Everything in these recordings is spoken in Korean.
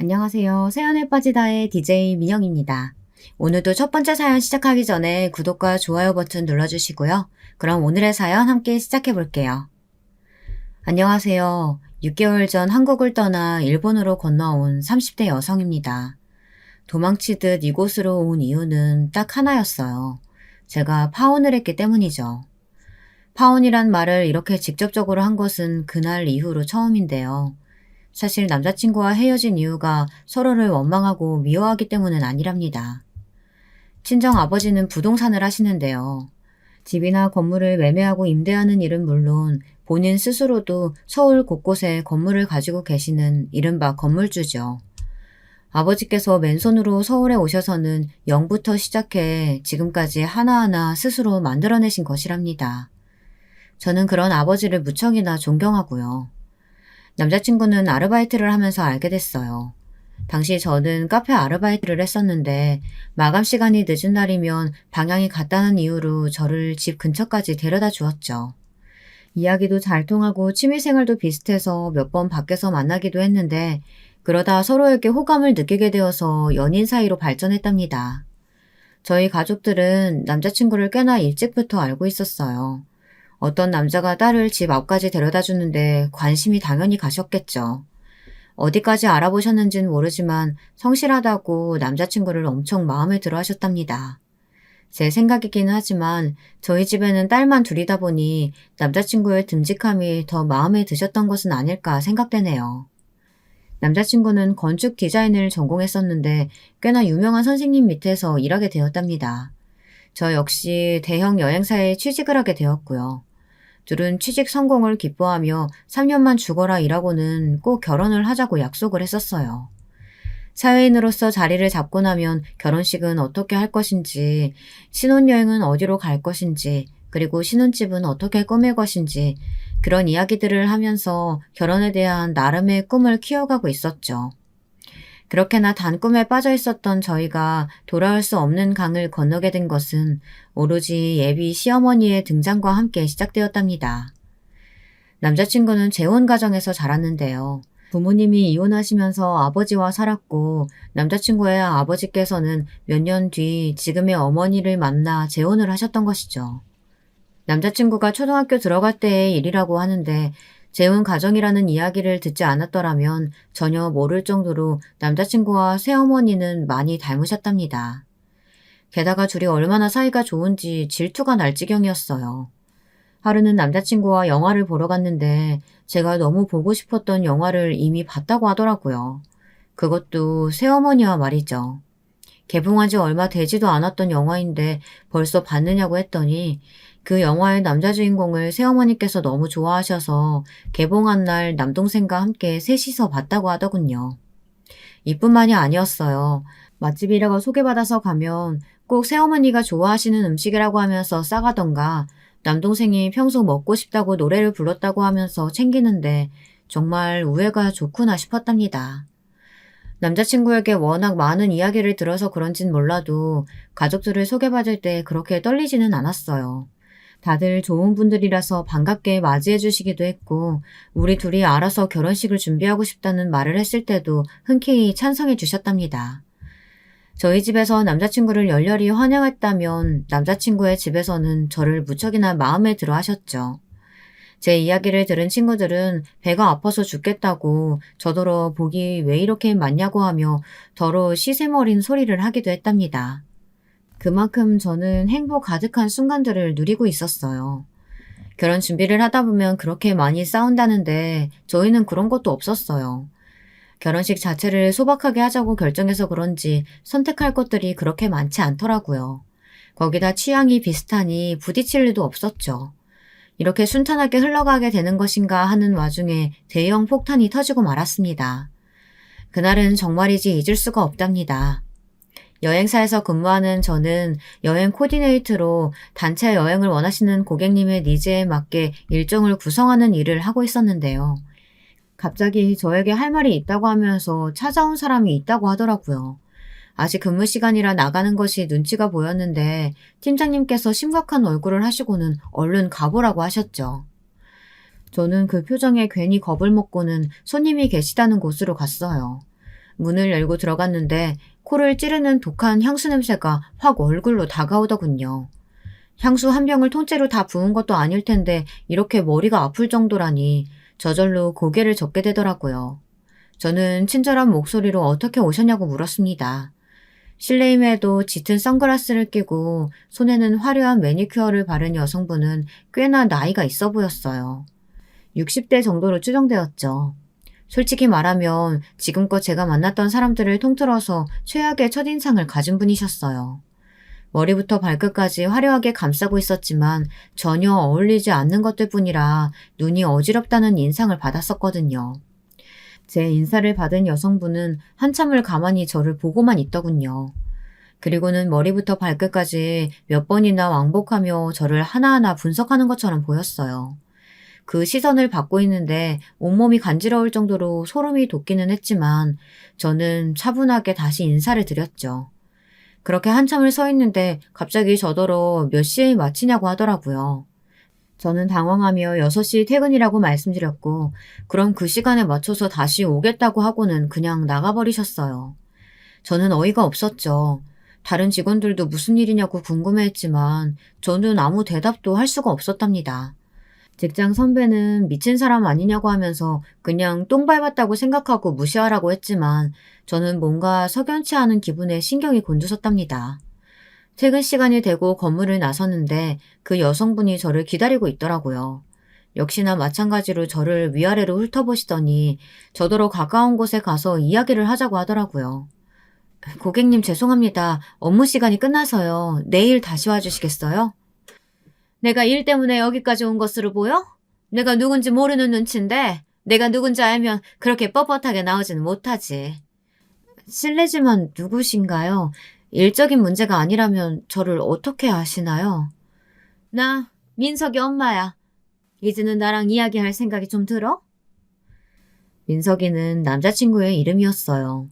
안녕하세요. 새연에 빠지다의 DJ 민영입니다. 오늘도 첫 번째 사연 시작하기 전에 구독과 좋아요 버튼 눌러주시고요. 그럼 오늘의 사연 함께 시작해 볼게요. 안녕하세요. 6개월 전 한국을 떠나 일본으로 건너온 30대 여성입니다. 도망치듯 이곳으로 온 이유는 딱 하나였어요. 제가 파혼을 했기 때문이죠. 파혼이란 말을 이렇게 직접적으로 한 것은 그날 이후로 처음인데요. 사실 남자친구와 헤어진 이유가 서로를 원망하고 미워하기 때문은 아니랍니다. 친정 아버지는 부동산을 하시는데요. 집이나 건물을 매매하고 임대하는 일은 물론 본인 스스로도 서울 곳곳에 건물을 가지고 계시는 이른바 건물주죠. 아버지께서 맨손으로 서울에 오셔서는 0부터 시작해 지금까지 하나하나 스스로 만들어내신 것이랍니다. 저는 그런 아버지를 무척이나 존경하고요. 남자친구는 아르바이트를 하면서 알게 됐어요. 당시 저는 카페 아르바이트를 했었는데 마감 시간이 늦은 날이면 방향이 같다는 이유로 저를 집 근처까지 데려다 주었죠. 이야기도 잘 통하고 취미생활도 비슷해서 몇 번 밖에서 만나기도 했는데 그러다 서로에게 호감을 느끼게 되어서 연인 사이로 발전했답니다. 저희 가족들은 남자친구를 꽤나 일찍부터 알고 있었어요. 어떤 남자가 딸을 집 앞까지 데려다 주는데 관심이 당연히 가셨겠죠. 어디까지 알아보셨는지는 모르지만 성실하다고 남자친구를 엄청 마음에 들어 하셨답니다. 제 생각이기는 하지만 저희 집에는 딸만 둘이다 보니 남자친구의 듬직함이 더 마음에 드셨던 것은 아닐까 생각되네요. 남자친구는 건축 디자인을 전공했었는데 꽤나 유명한 선생님 밑에서 일하게 되었답니다. 저 역시 대형 여행사에 취직을 하게 되었고요. 둘은 취직 성공을 기뻐하며 3년만 죽어라 일하고는 꼭 결혼을 하자고 약속을 했었어요. 사회인으로서 자리를 잡고 나면 결혼식은 어떻게 할 것인지, 신혼여행은 어디로 갈 것인지, 그리고 신혼집은 어떻게 꾸밀 것인지 그런 이야기들을 하면서 결혼에 대한 나름의 꿈을 키워가고 있었죠. 그렇게나 단 꿈에 빠져 있었던 저희가 돌아올 수 없는 강을 건너게 된 것은 오로지 예비 시어머니의 등장과 함께 시작되었답니다. 남자친구는 재혼 가정에서 자랐는데요. 부모님이 이혼하시면서 아버지와 살았고 남자친구의 아버지께서는 몇 년 뒤 지금의 어머니를 만나 재혼을 하셨던 것이죠. 남자친구가 초등학교 들어갈 때의 일이라고 하는데 재혼 가정이라는 이야기를 듣지 않았더라면 전혀 모를 정도로 남자친구와 새어머니는 많이 닮으셨답니다. 게다가 둘이 얼마나 사이가 좋은지 질투가 날 지경이었어요. 하루는 남자친구와 영화를 보러 갔는데 제가 너무 보고 싶었던 영화를 이미 봤다고 하더라고요. 그것도 새어머니와 말이죠. 개봉한 지 얼마 되지도 않았던 영화인데 벌써 봤느냐고 했더니 그 영화의 남자 주인공을 새어머니께서 너무 좋아하셔서 개봉한 날 남동생과 함께 셋이서 봤다고 하더군요. 이뿐만이 아니었어요. 맛집이라고 소개받아서 가면 꼭 새어머니가 좋아하시는 음식이라고 하면서 싸가던가 남동생이 평소 먹고 싶다고 노래를 불렀다고 하면서 챙기는데 정말 우애가 좋구나 싶었답니다. 남자친구에게 워낙 많은 이야기를 들어서 그런진 몰라도 가족들을 소개받을 때 그렇게 떨리지는 않았어요. 다들 좋은 분들이라서 반갑게 맞이해 주시기도 했고 우리 둘이 알아서 결혼식을 준비하고 싶다는 말을 했을 때도 흔쾌히 찬성해 주셨답니다. 저희 집에서 남자친구를 열렬히 환영했다면 남자친구의 집에서는 저를 무척이나 마음에 들어 하셨죠. 제 이야기를 들은 친구들은 배가 아파서 죽겠다고 저더러 복이 왜 이렇게 많냐고 하며 더러 시샘어린 소리를 하기도 했답니다. 그만큼 저는 행복 가득한 순간들을 누리고 있었어요. 결혼 준비를 하다 보면 그렇게 많이 싸운다는데 저희는 그런 것도 없었어요. 결혼식 자체를 소박하게 하자고 결정해서 그런지 선택할 것들이 그렇게 많지 않더라고요. 거기다 취향이 비슷하니 부딪힐 일도 없었죠. 이렇게 순탄하게 흘러가게 되는 것인가 하는 와중에 대형 폭탄이 터지고 말았습니다. 그날은 정말이지 잊을 수가 없답니다. 여행사에서 근무하는 저는 여행 코디네이터로 단체 여행을 원하시는 고객님의 니즈에 맞게 일정을 구성하는 일을 하고 있었는데요. 갑자기 저에게 할 말이 있다고 하면서 찾아온 사람이 있다고 하더라고요. 아직 근무 시간이라 나가는 것이 눈치가 보였는데 팀장님께서 심각한 얼굴을 하시고는 얼른 가보라고 하셨죠. 저는 그 표정에 괜히 겁을 먹고는 손님이 계시다는 곳으로 갔어요. 문을 열고 들어갔는데 코를 찌르는 독한 향수 냄새가 확 얼굴로 다가오더군요. 향수 한 병을 통째로 다 부은 것도 아닐 텐데 이렇게 머리가 아플 정도라니 저절로 고개를 젓게 되더라고요. 저는 친절한 목소리로 어떻게 오셨냐고 물었습니다. 실내임에도 짙은 선글라스를 끼고 손에는 화려한 매니큐어를 바른 여성분은 꽤나 나이가 있어 보였어요. 60대 정도로 추정되었죠. 솔직히 말하면 지금껏 제가 만났던 사람들을 통틀어서 최악의 첫인상을 가진 분이셨어요. 머리부터 발끝까지 화려하게 감싸고 있었지만 전혀 어울리지 않는 것들 뿐이라 눈이 어지럽다는 인상을 받았었거든요. 제 인사를 받은 여성분은 한참을 가만히 저를 보고만 있더군요. 그리고는 머리부터 발끝까지 몇 번이나 왕복하며 저를 하나하나 분석하는 것처럼 보였어요. 그 시선을 받고 있는데 온몸이 간지러울 정도로 소름이 돋기는 했지만 저는 차분하게 다시 인사를 드렸죠. 그렇게 한참을 서 있는데 갑자기 저더러 몇 시에 마치냐고 하더라고요. 저는 당황하며 6시 퇴근이라고 말씀드렸고 그럼 그 시간에 맞춰서 다시 오겠다고 하고는 그냥 나가버리셨어요. 저는 어이가 없었죠. 다른 직원들도 무슨 일이냐고 궁금해했지만 저는 아무 대답도 할 수가 없었답니다. 직장 선배는 미친 사람 아니냐고 하면서 그냥 똥 밟았다고 생각하고 무시하라고 했지만 저는 뭔가 석연치 않은 기분에 신경이 곤두섰답니다. 퇴근 시간이 되고 건물을 나섰는데 그 여성분이 저를 기다리고 있더라고요. 역시나 마찬가지로 저를 위아래로 훑어보시더니 저더러 가까운 곳에 가서 이야기를 하자고 하더라고요. 고객님 죄송합니다. 업무 시간이 끝나서요. 내일 다시 와주시겠어요? 내가 일 때문에 여기까지 온 것으로 보여? 내가 누군지 모르는 눈치인데 내가 누군지 알면 그렇게 뻣뻣하게 나오지는 못하지. 실례지만 누구신가요? 일적인 문제가 아니라면 저를 어떻게 아시나요? 나 민석이 엄마야. 이제는 나랑 이야기할 생각이 좀 들어? 민석이는 남자친구의 이름이었어요.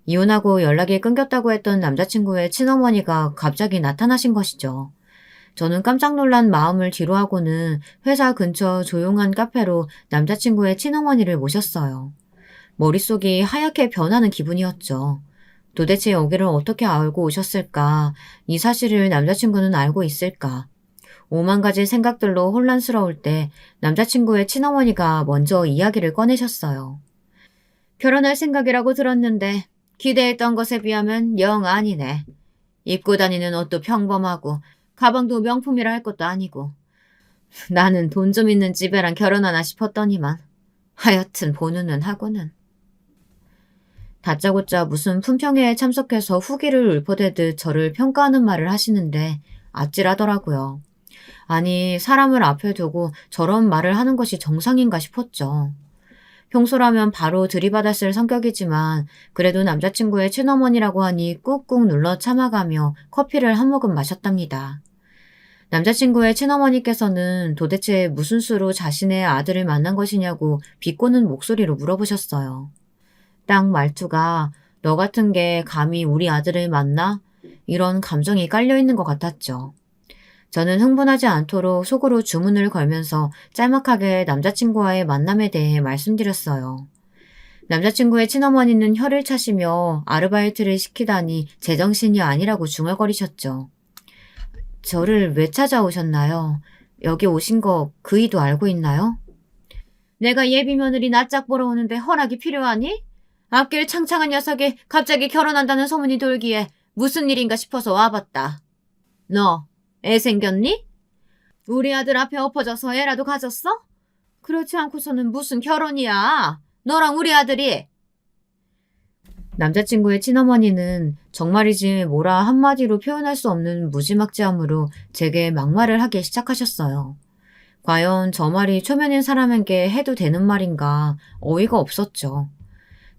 이혼하고 연락이 끊겼다고 했던 남자친구의 친어머니가 갑자기 나타나신 것이죠. 저는 깜짝 놀란 마음을 뒤로하고는 회사 근처 조용한 카페로 남자친구의 친어머니를 모셨어요. 머릿속이 하얗게 변하는 기분이었죠. 도대체 여기를 어떻게 알고 오셨을까? 이 사실을 남자친구는 알고 있을까? 오만 가지 생각들로 혼란스러울 때 남자친구의 친어머니가 먼저 이야기를 꺼내셨어요. 결혼할 생각이라고 들었는데 기대했던 것에 비하면 영 아니네. 입고 다니는 옷도 평범하고 가방도 명품이라 할 것도 아니고 나는 돈 좀 있는 집애랑 결혼하나 싶었더니만 하여튼 보는 눈 하고는. 다짜고짜 무슨 품평회에 참석해서 후기를 읊어대듯 저를 평가하는 말을 하시는데 아찔하더라고요. 아니 사람을 앞에 두고 저런 말을 하는 것이 정상인가 싶었죠. 평소라면 바로 들이받았을 성격이지만 그래도 남자친구의 친어머니라고 하니 꾹꾹 눌러 참아가며 커피를 한 모금 마셨답니다. 남자친구의 친어머니께서는 도대체 무슨 수로 자신의 아들을 만난 것이냐고 비꼬는 목소리로 물어보셨어요. 딱 말투가 너 같은 게 감히 우리 아들을 만나? 이런 감정이 깔려있는 것 같았죠. 저는 흥분하지 않도록 속으로 주문을 걸면서 짤막하게 남자친구와의 만남에 대해 말씀드렸어요. 남자친구의 친어머니는 혀를 차시며 아르바이트를 시키다니 제정신이 아니라고 중얼거리셨죠. 저를 왜 찾아오셨나요? 여기 오신 거 그이도 알고 있나요? 내가 예비 며느리 낯짝 보러 오는데 허락이 필요하니? 앞길 창창한 녀석이 갑자기 결혼한다는 소문이 돌기에 무슨 일인가 싶어서 와봤다. 너 애 생겼니? 우리 아들 앞에 엎어져서 애라도 가졌어? 그렇지 않고서는 무슨 결혼이야. 너랑 우리 아들이. 남자친구의 친어머니는 정말이지 뭐라 한마디로 표현할 수 없는 무지막지함으로 제게 막말을 하기 시작하셨어요. 과연 저 말이 초면인 사람에게 해도 되는 말인가 어이가 없었죠.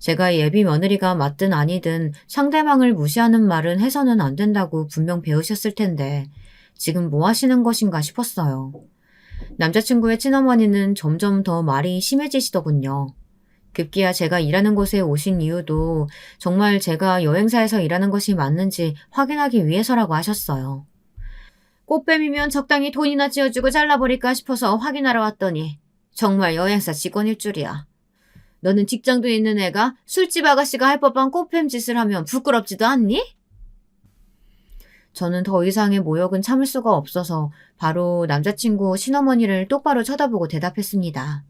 제가 예비 며느리가 맞든 아니든 상대방을 무시하는 말은 해서는 안 된다고 분명 배우셨을 텐데 지금 뭐 하시는 것인가 싶었어요. 남자친구의 친어머니는 점점 더 말이 심해지시더군요. 급기야 제가 일하는 곳에 오신 이유도 정말 제가 여행사에서 일하는 것이 맞는지 확인하기 위해서라고 하셨어요. 꽃뱀이면 적당히 돈이나 쥐어주고 잘라버릴까 싶어서 확인하러 왔더니 정말 여행사 직원일 줄이야. 너는 직장도 있는 애가 술집 아가씨가 할 법한 꽃뱀 짓을 하면 부끄럽지도 않니? 저는 더 이상의 모욕은 참을 수가 없어서 바로 남자친구 친어머니를 똑바로 쳐다보고 대답했습니다.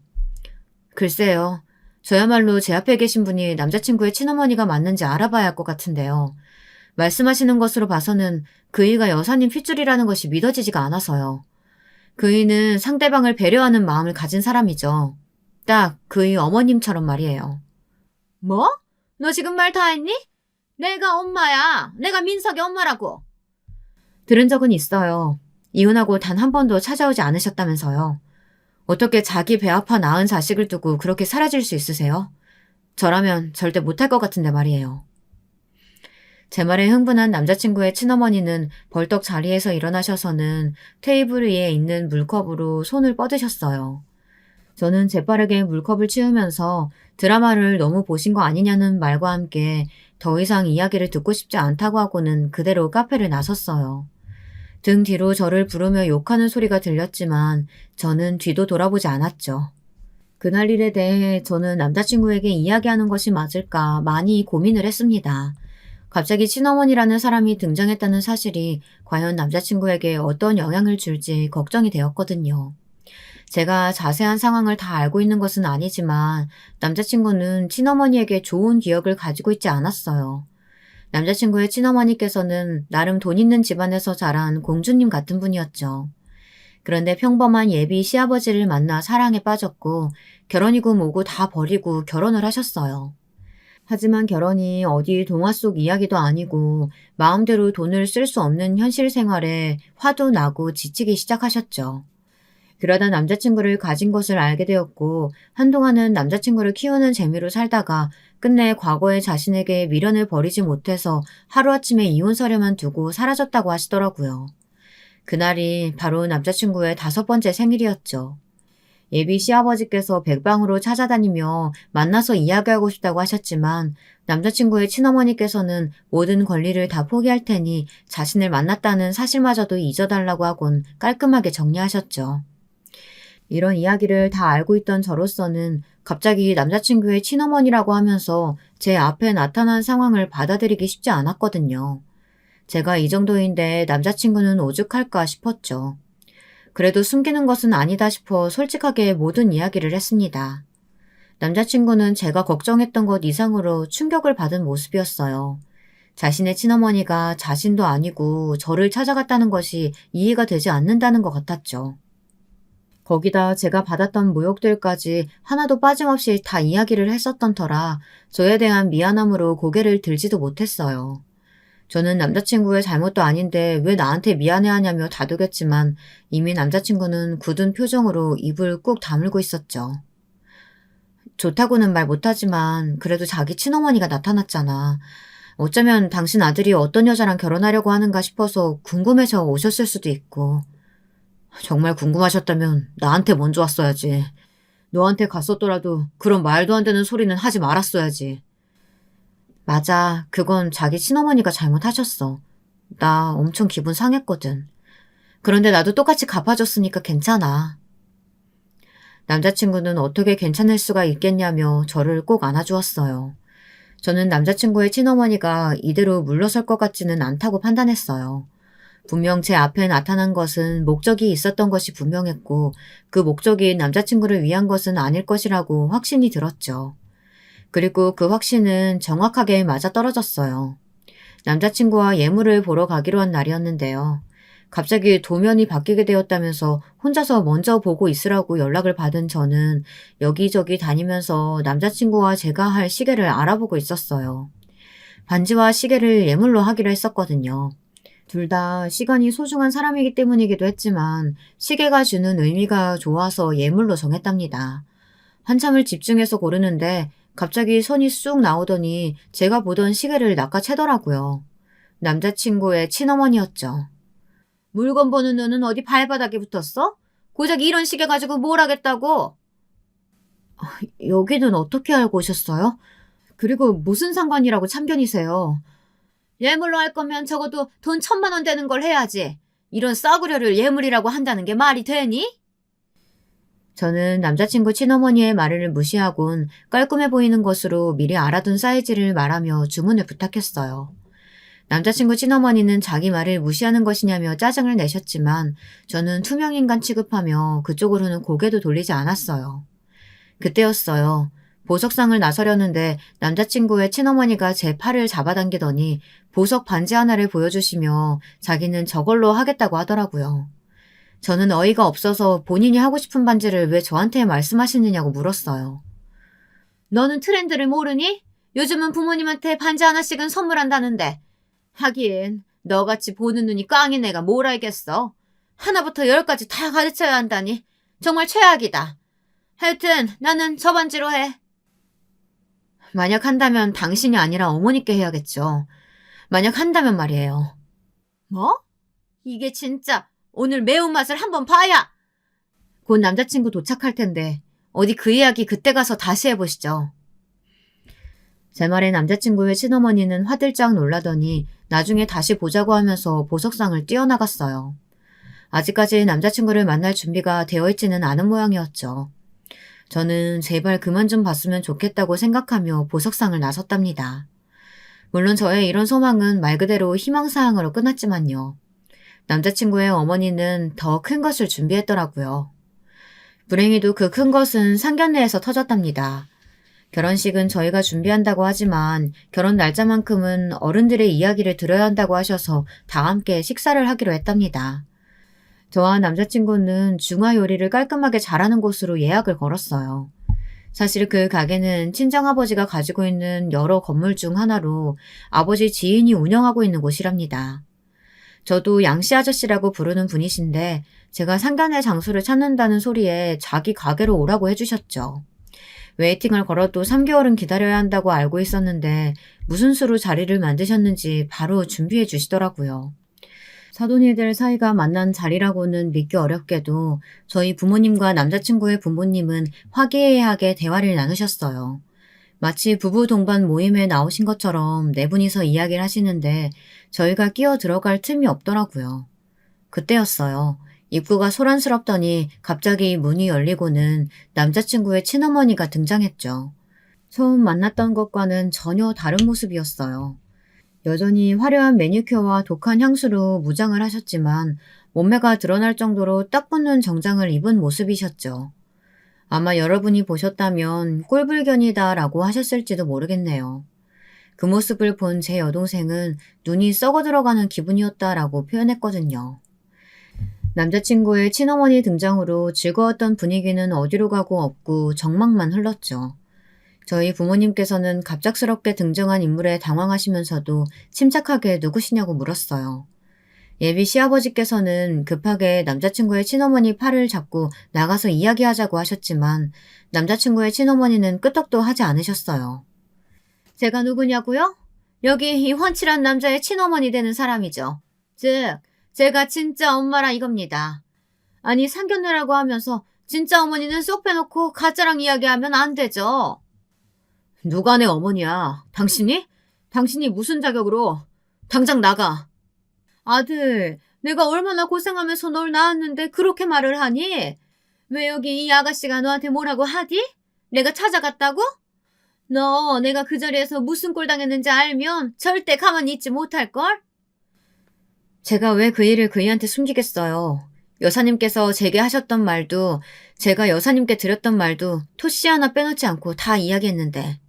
글쎄요. 저야말로 제 앞에 계신 분이 남자친구의 친어머니가 맞는지 알아봐야 할 것 같은데요. 말씀하시는 것으로 봐서는 그이가 여사님 핏줄이라는 것이 믿어지지가 않아서요. 그이는 상대방을 배려하는 마음을 가진 사람이죠. 딱 그이 어머님처럼 말이에요. 뭐? 너 지금 말 다 했니? 내가 엄마야. 내가 민석이 엄마라고. 들은 적은 있어요. 이혼하고 단 한 번도 찾아오지 않으셨다면서요. 어떻게 자기 배 아파 낳은 자식을 두고 그렇게 사라질 수 있으세요? 저라면 절대 못할 것 같은데 말이에요. 제 말에 흥분한 남자친구의 친어머니는 벌떡 자리에서 일어나셔서는 테이블 위에 있는 물컵으로 손을 뻗으셨어요. 저는 재빠르게 물컵을 치우면서 드라마를 너무 보신 거 아니냐는 말과 함께 더 이상 이야기를 듣고 싶지 않다고 하고는 그대로 카페를 나섰어요. 등 뒤로 저를 부르며 욕하는 소리가 들렸지만 저는 뒤도 돌아보지 않았죠. 그날 일에 대해 저는 남자친구에게 이야기하는 것이 맞을까 많이 고민을 했습니다. 갑자기 친어머니라는 사람이 등장했다는 사실이 과연 남자친구에게 어떤 영향을 줄지 걱정이 되었거든요. 제가 자세한 상황을 다 알고 있는 것은 아니지만 남자친구는 친어머니에게 좋은 기억을 가지고 있지 않았어요. 남자친구의 친어머니께서는 나름 돈 있는 집안에서 자란 공주님 같은 분이었죠. 그런데 평범한 예비 시아버지를 만나 사랑에 빠졌고 결혼이고 뭐고 다 버리고 결혼을 하셨어요. 하지만 결혼이 어디 동화 속 이야기도 아니고 마음대로 돈을 쓸 수 없는 현실 생활에 화도 나고 지치기 시작하셨죠. 그러다 남자친구를 가진 것을 알게 되었고 한동안은 남자친구를 키우는 재미로 살다가 끝내 과거의 자신에게 미련을 버리지 못해서 하루아침에 이혼서류만 두고 사라졌다고 하시더라고요. 그날이 바로 남자친구의 5번째 생일이었죠. 예비 시아버지께서 백방으로 찾아다니며 만나서 이야기하고 싶다고 하셨지만 남자친구의 친어머니께서는 모든 권리를 다 포기할 테니 자신을 만났다는 사실마저도 잊어달라고 하곤 깔끔하게 정리하셨죠. 이런 이야기를 다 알고 있던 저로서는 갑자기 남자친구의 친어머니라고 하면서 제 앞에 나타난 상황을 받아들이기 쉽지 않았거든요. 제가 이 정도인데 남자친구는 오죽할까 싶었죠. 그래도 숨기는 것은 아니다 싶어 솔직하게 모든 이야기를 했습니다. 남자친구는 제가 걱정했던 것 이상으로 충격을 받은 모습이었어요. 자신의 친어머니가 자신도 아니고 저를 찾아갔다는 것이 이해가 되지 않는다는 것 같았죠. 거기다 제가 받았던 모욕들까지 하나도 빠짐없이 다 이야기를 했었던 터라 저에 대한 미안함으로 고개를 들지도 못했어요. 저는 남자친구의 잘못도 아닌데 왜 나한테 미안해하냐며 다독였지만 이미 남자친구는 굳은 표정으로 입을 꾹 다물고 있었죠. 좋다고는 말 못하지만 그래도 자기 친어머니가 나타났잖아. 어쩌면 당신 아들이 어떤 여자랑 결혼하려고 하는가 싶어서 궁금해서 오셨을 수도 있고. 정말 궁금하셨다면 나한테 먼저 왔어야지. 너한테 갔었더라도 그런 말도 안 되는 소리는 하지 말았어야지. 맞아. 그건 자기 친어머니가 잘못하셨어. 나 엄청 기분 상했거든. 그런데 나도 똑같이 갚아줬으니까 괜찮아. 남자친구는 어떻게 괜찮을 수가 있겠냐며 저를 꼭 안아주었어요. 저는 남자친구의 친어머니가 이대로 물러설 것 같지는 않다고 판단했어요. 분명 제 앞에 나타난 것은 목적이 있었던 것이 분명했고 그 목적이 남자친구를 위한 것은 아닐 것이라고 확신이 들었죠. 그리고 그 확신은 정확하게 맞아떨어졌어요. 남자친구와 예물을 보러 가기로 한 날이었는데요. 갑자기 도면이 바뀌게 되었다면서 혼자서 먼저 보고 있으라고 연락을 받은 저는 여기저기 다니면서 남자친구와 제가 할 시계를 알아보고 있었어요. 반지와 시계를 예물로 하기로 했었거든요. 둘 다 시간이 소중한 사람이기 때문이기도 했지만 시계가 주는 의미가 좋아서 예물로 정했답니다. 한참을 집중해서 고르는데 갑자기 손이 쑥 나오더니 제가 보던 시계를 낚아채더라고요. 남자친구의 친어머니였죠. 물건 보는 눈은 어디 발바닥에 붙었어? 고작 이런 시계 가지고 뭘 하겠다고? 여기는 어떻게 알고 오셨어요? 그리고 무슨 상관이라고 참견이세요? 예물로 할 거면 적어도 돈 1,000만 원 되는 걸 해야지. 이런 싸구려를 예물이라고 한다는 게 말이 되니? 저는 남자친구 친어머니의 말을 무시하곤 깔끔해 보이는 것으로 미리 알아둔 사이즈를 말하며 주문을 부탁했어요. 남자친구 친어머니는 자기 말을 무시하는 것이냐며 짜증을 내셨지만 저는 투명인간 취급하며 그쪽으로는 고개도 돌리지 않았어요. 그때였어요. 보석상을 나서려는데 남자친구의 친어머니가 제 팔을 잡아당기더니 보석 반지 하나를 보여주시며 자기는 저걸로 하겠다고 하더라고요. 저는 어이가 없어서 본인이 하고 싶은 반지를 왜 저한테 말씀하시느냐고 물었어요. 너는 트렌드를 모르니? 요즘은 부모님한테 반지 하나씩은 선물한다는데. 하긴 너같이 보는 눈이 꽝인 애가 뭘 알겠어. 하나부터 열까지 다 가르쳐야 한다니. 정말 최악이다. 하여튼 나는 저 반지로 해. 만약 한다면 당신이 아니라 어머니께 해야겠죠. 만약 한다면 말이에요. 뭐? 이게 진짜 오늘 매운맛을 한번 봐야! 곧 남자친구 도착할 텐데 어디 그 이야기 그때 가서 다시 해보시죠. 제 말에 남자친구의 친어머니는 화들짝 놀라더니 나중에 다시 보자고 하면서 보석상을 뛰어나갔어요. 아직까지 남자친구를 만날 준비가 되어 있지는 않은 모양이었죠. 저는 제발 그만 좀 봤으면 좋겠다고 생각하며 보석상을 나섰답니다. 물론 저의 이런 소망은 말 그대로 희망사항으로 끝났지만요. 남자친구의 어머니는 더 큰 것을 준비했더라고요. 불행히도 그 큰 것은 상견례에서 터졌답니다. 결혼식은 저희가 준비한다고 하지만 결혼 날짜만큼은 어른들의 이야기를 들어야 한다고 하셔서 다 함께 식사를 하기로 했답니다. 저와 남자친구는 중화 요리를 깔끔하게 잘하는 곳으로 예약을 걸었어요. 사실 그 가게는 친정아버지가 가지고 있는 여러 건물 중 하나로 아버지 지인이 운영하고 있는 곳이랍니다. 저도 양씨 아저씨라고 부르는 분이신데 제가 상견례 장소를 찾는다는 소리에 자기 가게로 오라고 해주셨죠. 웨이팅을 걸어도 3개월은 기다려야 한다고 알고 있었는데 무슨 수로 자리를 만드셨는지 바로 준비해 주시더라고요. 사돈이들 사이가 만난 자리라고는 믿기 어렵게도 저희 부모님과 남자친구의 부모님은 화기애애하게 대화를 나누셨어요. 마치 부부 동반 모임에 나오신 것처럼 네 분이서 이야기를 하시는데 저희가 끼어 들어갈 틈이 없더라고요. 그때였어요. 입구가 소란스럽더니 갑자기 문이 열리고는 남자친구의 친어머니가 등장했죠. 처음 만났던 것과는 전혀 다른 모습이었어요. 여전히 화려한 매니큐어와 독한 향수로 무장을 하셨지만 몸매가 드러날 정도로 딱 붙는 정장을 입은 모습이셨죠. 아마 여러분이 보셨다면 꼴불견이다 라고 하셨을지도 모르겠네요. 그 모습을 본 제 여동생은 눈이 썩어 들어가는 기분이었다라고 표현했거든요. 남자친구의 친어머니 등장으로 즐거웠던 분위기는 어디로 가고 없고 정막만 흘렀죠. 저희 부모님께서는 갑작스럽게 등장한 인물에 당황하시면서도 침착하게 누구시냐고 물었어요. 예비 시아버지께서는 급하게 남자친구의 친어머니 팔을 잡고 나가서 이야기하자고 하셨지만 남자친구의 친어머니는 끄떡도 하지 않으셨어요. 제가 누구냐고요? 여기 이 훤칠한 남자의 친어머니 되는 사람이죠. 즉, 제가 진짜 엄마라 이겁니다. 아니 상견례라고 하면서 진짜 어머니는 쏙 빼놓고 가짜랑 이야기하면 안 되죠. 누가 내 어머니야? 당신이? 당신이 무슨 자격으로? 당장 나가. 아들, 내가 얼마나 고생하면서 널 낳았는데 그렇게 말을 하니? 왜 여기 이 아가씨가 너한테 뭐라고 하디? 내가 찾아갔다고? 너 내가 그 자리에서 무슨 꼴 당했는지 알면 절대 가만히 있지 못할걸? 제가 왜 그 일을 그이한테 숨기겠어요. 여사님께서 제게 하셨던 말도 제가 여사님께 드렸던 말도 토씨 하나 빼놓지 않고 다 이야기했는데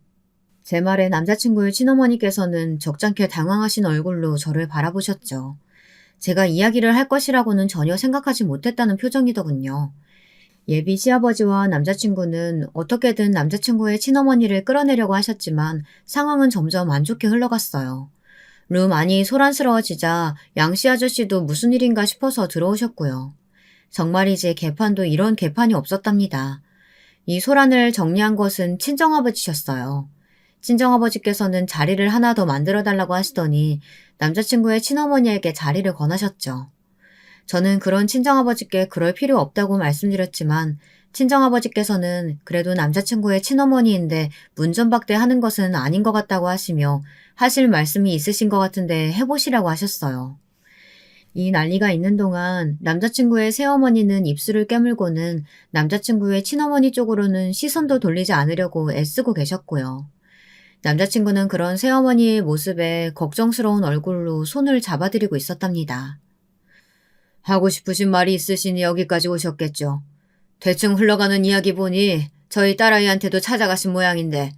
제 말에 남자친구의 친어머니께서는 적잖게 당황하신 얼굴로 저를 바라보셨죠. 제가 이야기를 할 것이라고는 전혀 생각하지 못했다는 표정이더군요. 예비 시아버지와 남자친구는 어떻게든 남자친구의 친어머니를 끌어내려고 하셨지만 상황은 점점 안 좋게 흘러갔어요. 룸 안이 소란스러워지자 양씨 아저씨도 무슨 일인가 싶어서 들어오셨고요. 정말이지 개판도 이런 개판이 없었답니다. 이 소란을 정리한 것은 친정아버지셨어요. 친정아버지께서는 자리를 하나 더 만들어달라고 하시더니 남자친구의 친어머니에게 자리를 권하셨죠. 저는 그런 친정아버지께 그럴 필요 없다고 말씀드렸지만 친정아버지께서는 그래도 남자친구의 친어머니인데 문전박대하는 것은 아닌 것 같다고 하시며 하실 말씀이 있으신 것 같은데 해보시라고 하셨어요. 이 난리가 있는 동안 남자친구의 새어머니는 입술을 깨물고는 남자친구의 친어머니 쪽으로는 시선도 돌리지 않으려고 애쓰고 계셨고요. 남자친구는 그런 새어머니의 모습에 걱정스러운 얼굴로 손을 잡아드리고 있었답니다. 하고 싶으신 말이 있으시니 여기까지 오셨겠죠. 대충 흘러가는 이야기 보니 저희 딸아이한테도 찾아가신 모양인데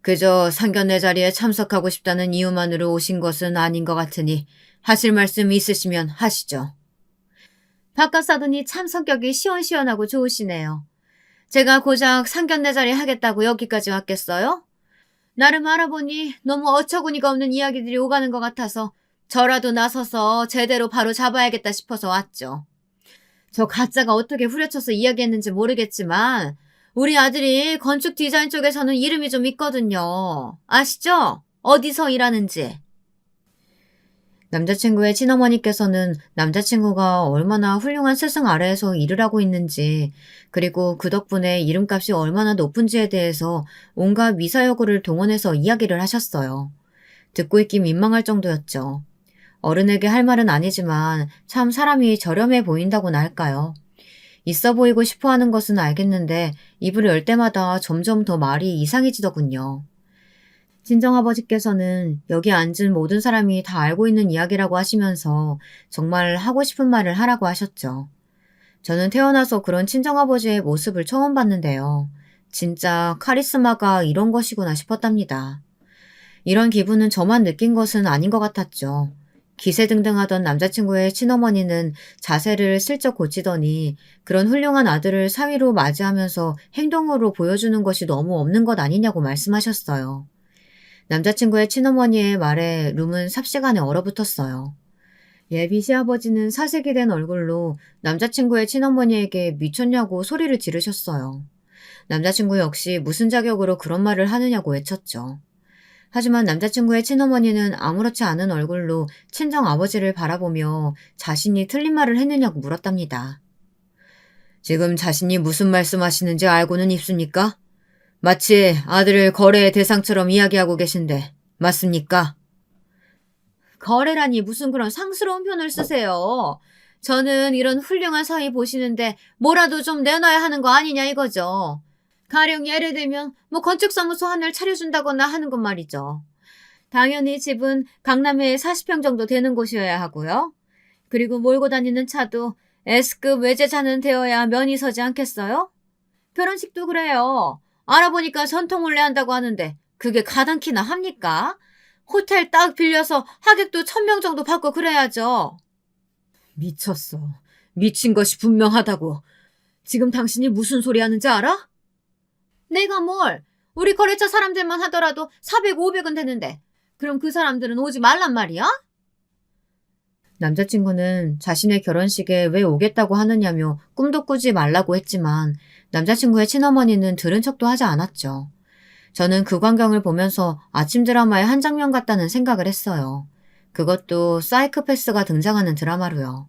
그저 상견례 자리에 참석하고 싶다는 이유만으로 오신 것은 아닌 것 같으니 하실 말씀 있으시면 하시죠. 바깥 사돈이 참 성격이 시원시원하고 좋으시네요. 제가 고작 상견례 자리 하겠다고 여기까지 왔겠어요? 나름 알아보니 너무 어처구니가 없는 이야기들이 오가는 것 같아서 저라도 나서서 제대로 바로 잡아야겠다 싶어서 왔죠. 저 가짜가 어떻게 후려쳐서 이야기했는지 모르겠지만 우리 아들이 건축 디자인 쪽에서는 이름이 좀 있거든요. 아시죠? 어디서 일하는지. 남자친구의 친어머니께서는 남자친구가 얼마나 훌륭한 스승 아래에서 일을 하고 있는지, 그리고 그 덕분에 이름값이 얼마나 높은지에 대해서 온갖 미사여구를 동원해서 이야기를 하셨어요. 듣고 있기 민망할 정도였죠. 어른에게 할 말은 아니지만 참 사람이 저렴해 보인다고나 할까요? 있어 보이고 싶어 하는 것은 알겠는데 입을 열 때마다 점점 더 말이 이상해지더군요. 친정아버지께서는 여기 앉은 모든 사람이 다 알고 있는 이야기라고 하시면서 정말 하고 싶은 말을 하라고 하셨죠. 저는 태어나서 그런 친정아버지의 모습을 처음 봤는데요. 진짜 카리스마가 이런 것이구나 싶었답니다. 이런 기분은 저만 느낀 것은 아닌 것 같았죠. 기세등등하던 남자친구의 친어머니는 자세를 슬쩍 고치더니 그런 훌륭한 아들을 사위로 맞이하면서 행동으로 보여주는 것이 너무 없는 것 아니냐고 말씀하셨어요. 남자친구의 친어머니의 말에 룸은 삽시간에 얼어붙었어요. 예비 시아버지는 사색이 된 얼굴로 남자친구의 친어머니에게 미쳤냐고 소리를 지르셨어요. 남자친구 역시 무슨 자격으로 그런 말을 하느냐고 외쳤죠. 하지만 남자친구의 친어머니는 아무렇지 않은 얼굴로 친정아버지를 바라보며 자신이 틀린 말을 했느냐고 물었답니다. 지금 자신이 무슨 말씀하시는지 알고는 있습니까? 마치 아들을 거래의 대상처럼 이야기하고 계신데 맞습니까? 거래라니 무슨 그런 상스러운 표현을 쓰세요. 저는 이런 훌륭한 사위 보시는데 뭐라도 좀 내놔야 하는 거 아니냐 이거죠. 가령 예를 들면 건축사무소 하나를 차려준다거나 하는 건 말이죠. 당연히 집은 강남에 40평 정도 되는 곳이어야 하고요. 그리고 몰고 다니는 차도 S급 외제차는 되어야 면이 서지 않겠어요? 결혼식도 그래요. 알아보니까 전통혼례 한다고 하는데 그게 가당키나 합니까? 호텔 딱 빌려서 하객도 1000명 정도 받고 그래야죠. 미쳤어. 미친 것이 분명하다고. 지금 당신이 무슨 소리 하는지 알아? 내가 뭘? 우리 거래처 사람들만 하더라도 400, 500은 되는데 그럼 그 사람들은 오지 말란 말이야? 남자친구는 자신의 결혼식에 왜 오겠다고 하느냐며 꿈도 꾸지 말라고 했지만 남자친구의 친어머니는 들은 척도 하지 않았죠. 저는 그 광경을 보면서 아침 드라마의 한 장면 같다는 생각을 했어요. 그것도 사이코패스가 등장하는 드라마로요.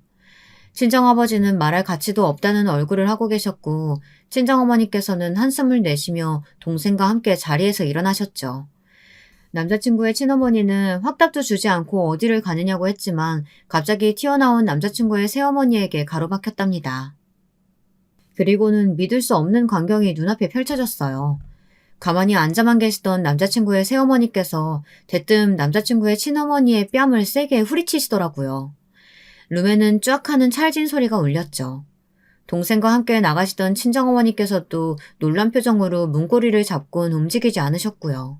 친정아버지는 말할 가치도 없다는 얼굴을 하고 계셨고 친정어머니께서는 한숨을 내쉬며 동생과 함께 자리에서 일어나셨죠. 남자친구의 친어머니는 확답도 주지 않고 어디를 가느냐고 했지만 갑자기 튀어나온 남자친구의 새어머니에게 가로막혔답니다. 그리고는 믿을 수 없는 광경이 눈앞에 펼쳐졌어요. 가만히 앉아만 계시던 남자친구의 새어머니께서 대뜸 남자친구의 친어머니의 뺨을 세게 후리치시더라고요. 룸에는 쫙 하는 찰진 소리가 울렸죠. 동생과 함께 나가시던 친정어머니께서도 놀란 표정으로 문고리를 잡곤 움직이지 않으셨고요.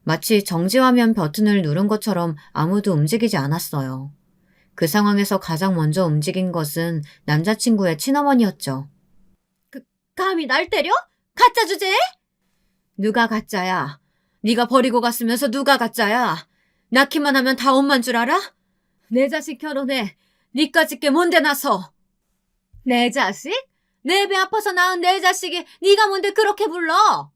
마치 정지화면 버튼을 누른 것처럼 아무도 움직이지 않았어요. 그 상황에서 가장 먼저 움직인 것은 남자친구의 친어머니였죠. 감히 날 때려? 가짜 주제에? 누가 가짜야? 네가 버리고 갔으면서 누가 가짜야? 낳기만 하면 다 엄만 줄 알아? 내 자식 결혼해. 니까짓 게 뭔데 나서? 내 자식? 내 배 아파서 낳은 내 자식이 네가 뭔데 그렇게 불러?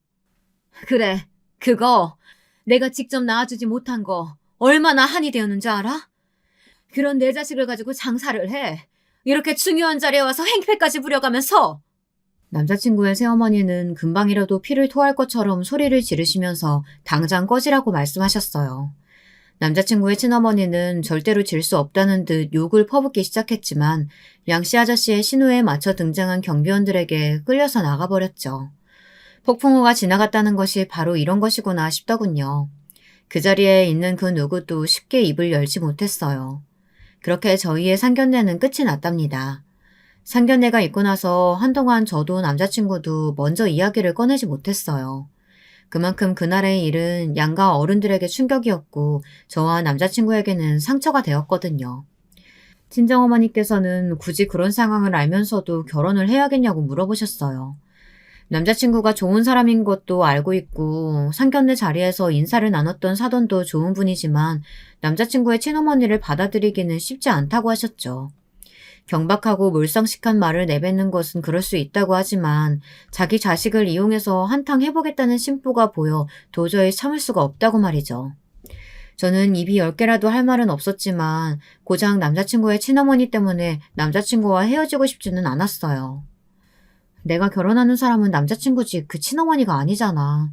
그래, 그거 내가 직접 낳아주지 못한 거 얼마나 한이 되었는지 알아? 그런 내 자식을 가지고 장사를 해. 이렇게 중요한 자리에 와서 행패까지 부려가면서. 남자친구의 새어머니는 금방이라도 피를 토할 것처럼 소리를 지르시면서 당장 꺼지라고 말씀하셨어요. 남자친구의 친어머니는 절대로 질 수 없다는 듯 욕을 퍼붓기 시작했지만 양씨 아저씨의 신호에 맞춰 등장한 경비원들에게 끌려서 나가버렸죠. 폭풍우가 지나갔다는 것이 바로 이런 것이구나 싶더군요. 그 자리에 있는 그 누구도 쉽게 입을 열지 못했어요. 그렇게 저희의 상견례는 끝이 났답니다. 상견례가 있고 나서 한동안 저도 남자친구도 먼저 이야기를 꺼내지 못했어요. 그만큼 그날의 일은 양가 어른들에게 충격이었고 저와 남자친구에게는 상처가 되었거든요. 친정어머니께서는 굳이 그런 상황을 알면서도 결혼을 해야겠냐고 물어보셨어요. 남자친구가 좋은 사람인 것도 알고 있고 상견례 자리에서 인사를 나눴던 사돈도 좋은 분이지만 남자친구의 친어머니를 받아들이기는 쉽지 않다고 하셨죠. 경박하고 몰상식한 말을 내뱉는 것은 그럴 수 있다고 하지만 자기 자식을 이용해서 한탕 해보겠다는 심보가 보여 도저히 참을 수가 없다고 말이죠. 저는 입이 10개라도 할 말은 없었지만 고작 남자친구의 친어머니 때문에 남자친구와 헤어지고 싶지는 않았어요. 내가 결혼하는 사람은 남자친구지 그 친어머니가 아니잖아.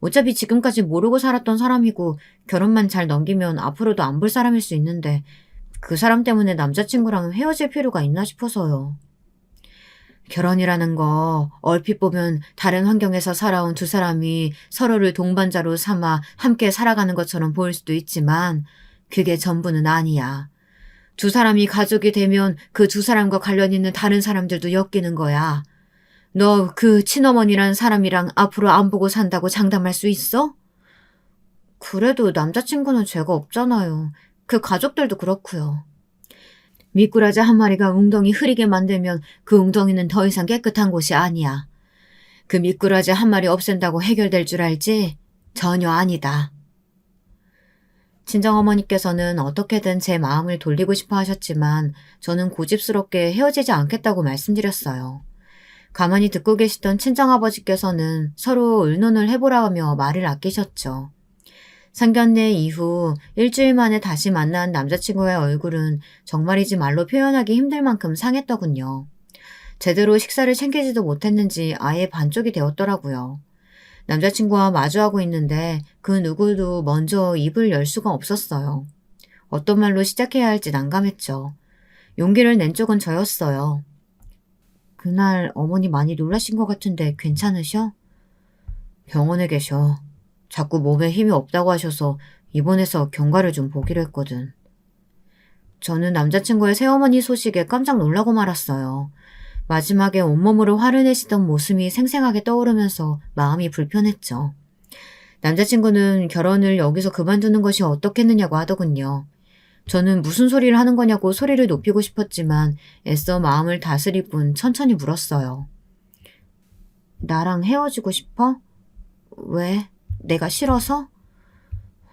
어차피 지금까지 모르고 살았던 사람이고 결혼만 잘 넘기면 앞으로도 안 볼 사람일 수 있는데 그 사람 때문에 남자친구랑 헤어질 필요가 있나 싶어서요. 결혼이라는 거 얼핏 보면 다른 환경에서 살아온 두 사람이 서로를 동반자로 삼아 함께 살아가는 것처럼 보일 수도 있지만 그게 전부는 아니야. 두 사람이 가족이 되면 그 두 사람과 관련 있는 다른 사람들도 엮이는 거야. 너 그 친어머니란 사람이랑 앞으로 안 보고 산다고 장담할 수 있어? 그래도 남자친구는 죄가 없잖아요. 그 가족들도 그렇고요. 미꾸라지 한 마리가 웅덩이 흐리게 만들면 그 웅덩이는 더 이상 깨끗한 곳이 아니야. 그 미꾸라지 한 마리 없앤다고 해결될 줄 알지? 전혀 아니다. 친정어머니께서는 어떻게든 제 마음을 돌리고 싶어 하셨지만 저는 고집스럽게 헤어지지 않겠다고 말씀드렸어요. 가만히 듣고 계시던 친정아버지께서는 서로 의논을 해보라며 말을 아끼셨죠. 상견례 이후 일주일 만에 다시 만난 남자친구의 얼굴은 정말이지 말로 표현하기 힘들 만큼 상했더군요. 제대로 식사를 챙기지도 못했는지 아예 반쪽이 되었더라고요. 남자친구와 마주하고 있는데 그 누구도 먼저 입을 열 수가 없었어요. 어떤 말로 시작해야 할지 난감했죠. 용기를 낸 쪽은 저였어요. 그날 어머니 많이 놀라신 것 같은데 괜찮으셔? 병원에 계셔. 자꾸 몸에 힘이 없다고 하셔서 입원해서 경과를 좀 보기로 했거든. 저는 남자친구의 새어머니 소식에 깜짝 놀라고 말았어요. 마지막에 온몸으로 화를 내시던 모습이 생생하게 떠오르면서 마음이 불편했죠. 남자친구는 결혼을 여기서 그만두는 것이 어떻겠느냐고 하더군요. 저는 무슨 소리를 하는 거냐고 소리를 높이고 싶었지만 애써 마음을 다스릴 뿐 천천히 물었어요. 나랑 헤어지고 싶어? 왜? 내가 싫어서?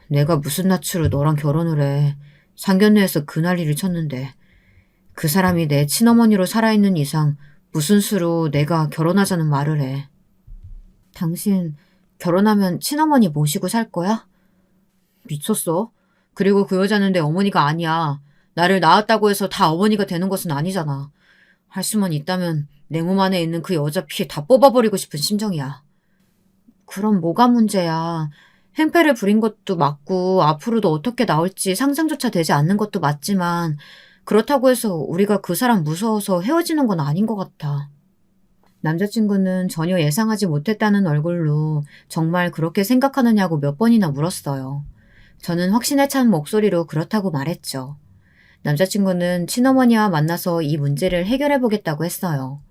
내가 무슨 낯으로 너랑 결혼을 해. 상견례에서 그 난리를 쳤는데 그 사람이 내 친어머니로 살아있는 이상 무슨 수로 내가 결혼하자는 말을 해. 당신 결혼하면 친어머니 모시고 살 거야? 미쳤어? 그리고 그 여자는 내 어머니가 아니야. 나를 낳았다고 해서 다 어머니가 되는 것은 아니잖아. 할 수만 있다면 내 몸 안에 있는 그 여자 피 다 뽑아버리고 싶은 심정이야. 그럼 뭐가 문제야. 행패를 부린 것도 맞고 앞으로도 어떻게 나올지 상상조차 되지 않는 것도 맞지만 그렇다고 해서 우리가 그 사람 무서워서 헤어지는 건 아닌 것 같아. 남자친구는 전혀 예상하지 못했다는 얼굴로 정말 그렇게 생각하느냐고 몇 번이나 물었어요. 저는 확신에 찬 목소리로 그렇다고 말했죠. 남자친구는 친어머니와 만나서 이 문제를 해결해보겠다고 했어요.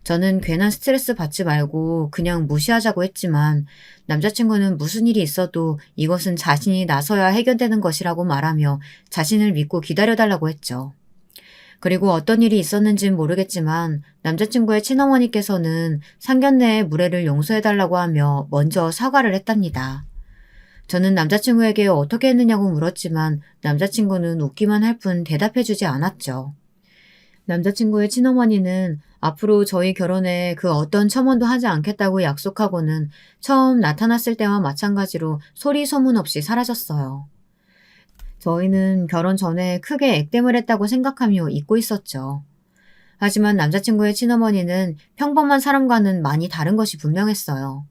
저는 괜한 스트레스 받지 말고 그냥 무시하자고 했지만 남자친구는 무슨 일이 있어도 이것은 자신이 나서야 해결되는 것이라고 말하며 자신을 믿고 기다려달라고 했죠. 그리고 어떤 일이 있었는지는 모르겠지만 남자친구의 친어머니께서는 상견례의 무례를 용서해달라고 하며 먼저 사과를 했답니다. 저는 남자친구에게 어떻게 했느냐고 물었지만 남자친구는 웃기만 할 뿐 대답해주지 않았죠. 남자친구의 친어머니는 앞으로 저희 결혼에 그 어떤 첨언도 하지 않겠다고 약속하고는 처음 나타났을 때와 마찬가지로 소리 소문 없이 사라졌어요. 저희는 결혼 전에 크게 액땜을 했다고 생각하며 잊고 있었죠. 하지만 남자친구의 친어머니는 평범한 사람과는 많이 다른 것이 분명했어요.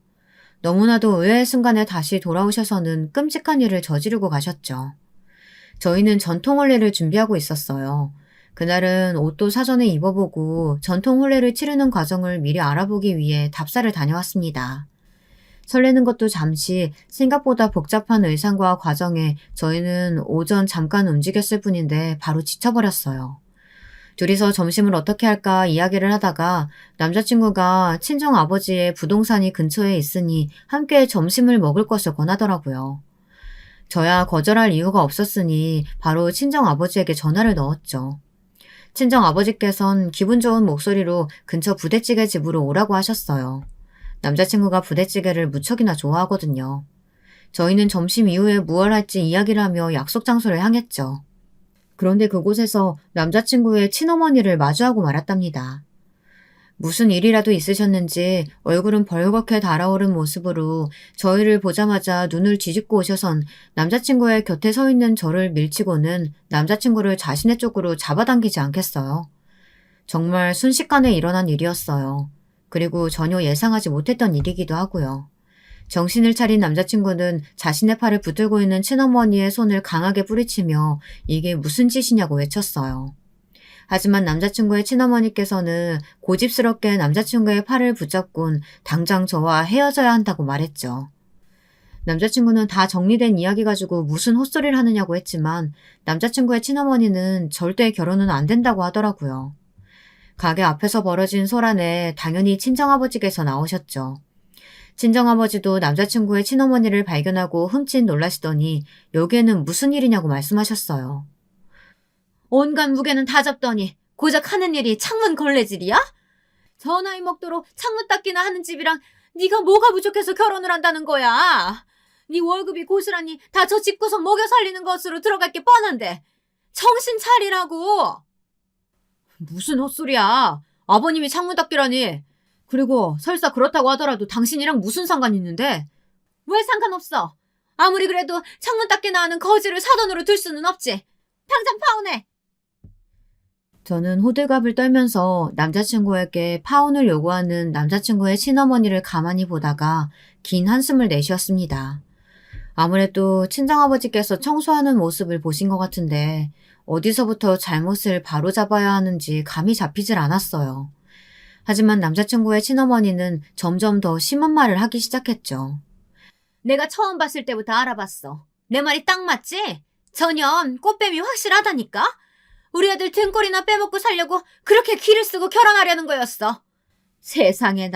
너무나도 의외의 순간에 다시 돌아오셔서는 끔찍한 일을 저지르고 가셨죠. 저희는 전통 혼례를 준비하고 있었어요. 그날은 옷도 사전에 입어보고 전통 혼례를 치르는 과정을 미리 알아보기 위해 답사를 다녀왔습니다. 설레는 것도 잠시 생각보다 복잡한 의상과 과정에 저희는 오전 잠깐 움직였을 뿐인데 바로 지쳐버렸어요. 둘이서 점심을 어떻게 할까 이야기를 하다가 남자친구가 친정 아버지의 부동산이 근처에 있으니 함께 점심을 먹을 것을 권하더라고요. 저야 거절할 이유가 없었으니 바로 친정 아버지에게 전화를 넣었죠. 친정 아버지께선 기분 좋은 목소리로 근처 부대찌개 집으로 오라고 하셨어요. 남자친구가 부대찌개를 무척이나 좋아하거든요. 저희는 점심 이후에 무얼 할지 이야기를 하며 약속 장소를 향했죠. 그런데 그곳에서 남자친구의 친어머니를 마주하고 말았답니다. 무슨 일이라도 있으셨는지 얼굴은 벌겋게 달아오른 모습으로 저희를 보자마자 눈을 뒤집고 오셔선 남자친구의 곁에 서 있는 저를 밀치고는 남자친구를 자신의 쪽으로 잡아당기지 않겠어요. 정말 순식간에 일어난 일이었어요. 그리고 전혀 예상하지 못했던 일이기도 하고요. 정신을 차린 남자친구는 자신의 팔을 붙들고 있는 친어머니의 손을 강하게 뿌리치며 이게 무슨 짓이냐고 외쳤어요. 하지만 남자친구의 친어머니께서는 고집스럽게 남자친구의 팔을 붙잡곤 당장 저와 헤어져야 한다고 말했죠. 남자친구는 다 정리된 이야기 가지고 무슨 헛소리를 하느냐고 했지만 남자친구의 친어머니는 절대 결혼은 안 된다고 하더라고요. 가게 앞에서 벌어진 소란에 당연히 친정아버지께서 나오셨죠. 친정아버지도 남자친구의 친어머니를 발견하고 흠칫 놀라시더니 여기에는 무슨 일이냐고 말씀하셨어요. 온갖 무게는 다 잡더니 고작 하는 일이 창문 걸레질이야? 저 나이 먹도록 창문 닦기나 하는 집이랑 네가 뭐가 부족해서 결혼을 한다는 거야? 네 월급이 고스란히 다 저 집구석 먹여 살리는 것으로 들어갈 게 뻔한데 정신 차리라고. 무슨 헛소리야. 아버님이 창문 닦기라니. 그리고 설사 그렇다고 하더라도 당신이랑 무슨 상관 있는데? 왜 상관없어? 아무리 그래도 창문 닦기나 하는 거지를 사돈으로 둘 수는 없지. 당장 파혼해. 저는 호들갑을 떨면서 남자친구에게 파혼을 요구하는 남자친구의 친어머니를 가만히 보다가 긴 한숨을 내쉬었습니다. 아무래도 친정아버지께서 청소하는 모습을 보신 것 같은데 어디서부터 잘못을 바로잡아야 하는지 감이 잡히질 않았어요. 하지만 남자친구의 친어머니는 점점 더 심한 말을 하기 시작했죠. 내가 처음 봤을 때부터 알아봤어. 내 말이 딱 맞지? 전혀 꽃뱀이 확실하다니까? 우리 아들 등골이나 빼먹고 살려고 그렇게 기를 쓰고 결혼하려는 거였어. 세상에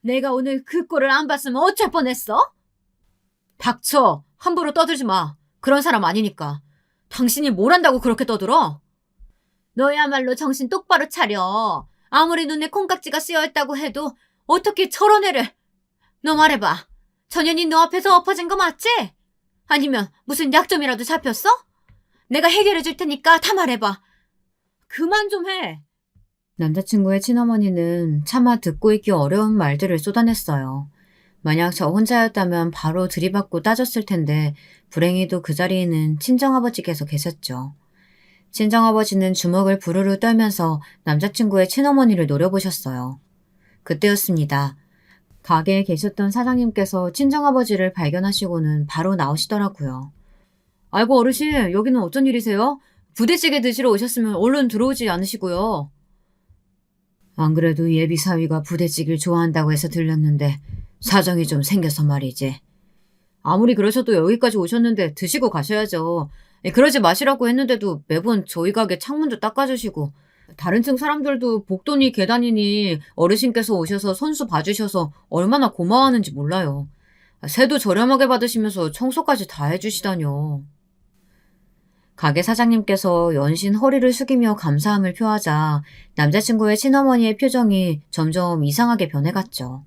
내가 오늘 그 꼴을 안 봤으면 어쩔 뻔했어? 닥쳐. 함부로 떠들지 마. 그런 사람 아니니까. 당신이 뭘 한다고 그렇게 떠들어? 너야말로 정신 똑바로 차려. 아무리 눈에 콩깍지가 씌어있다고 해도 어떻게 저런 애를. 너 말해봐. 전현이 너 앞에서 엎어진 거 맞지? 아니면 무슨 약점이라도 잡혔어? 내가 해결해 줄 테니까 다 말해봐. 그만 좀 해. 남자친구의 친어머니는 차마 듣고 있기 어려운 말들을 쏟아냈어요. 만약 저 혼자였다면 바로 들이받고 따졌을 텐데 불행히도 그 자리에는 친정아버지께서 계셨죠. 친정아버지는 주먹을 부르르 떨면서 남자친구의 친어머니를 노려보셨어요. 그때였습니다. 가게에 계셨던 사장님께서 친정아버지를 발견하시고는 바로 나오시더라고요. 아이고 어르신, 여기는 어쩐 일이세요? 부대찌개 드시러 오셨으면 얼른 들어오지 않으시고요. 안 그래도 예비 사위가 부대찌개를 좋아한다고 해서 들렸는데 사정이 좀 생겨서 말이지. 아무리 그러셔도 여기까지 오셨는데 드시고 가셔야죠. 그러지 마시라고 했는데도 매번 저희 가게 창문도 닦아주시고 다른 층 사람들도 복도니 계단이니 어르신께서 오셔서 손수 봐주셔서 얼마나 고마워하는지 몰라요. 세도 저렴하게 받으시면서 청소까지 다 해주시다뇨. 가게 사장님께서 연신 허리를 숙이며 감사함을 표하자 남자친구의 친어머니의 표정이 점점 이상하게 변해갔죠.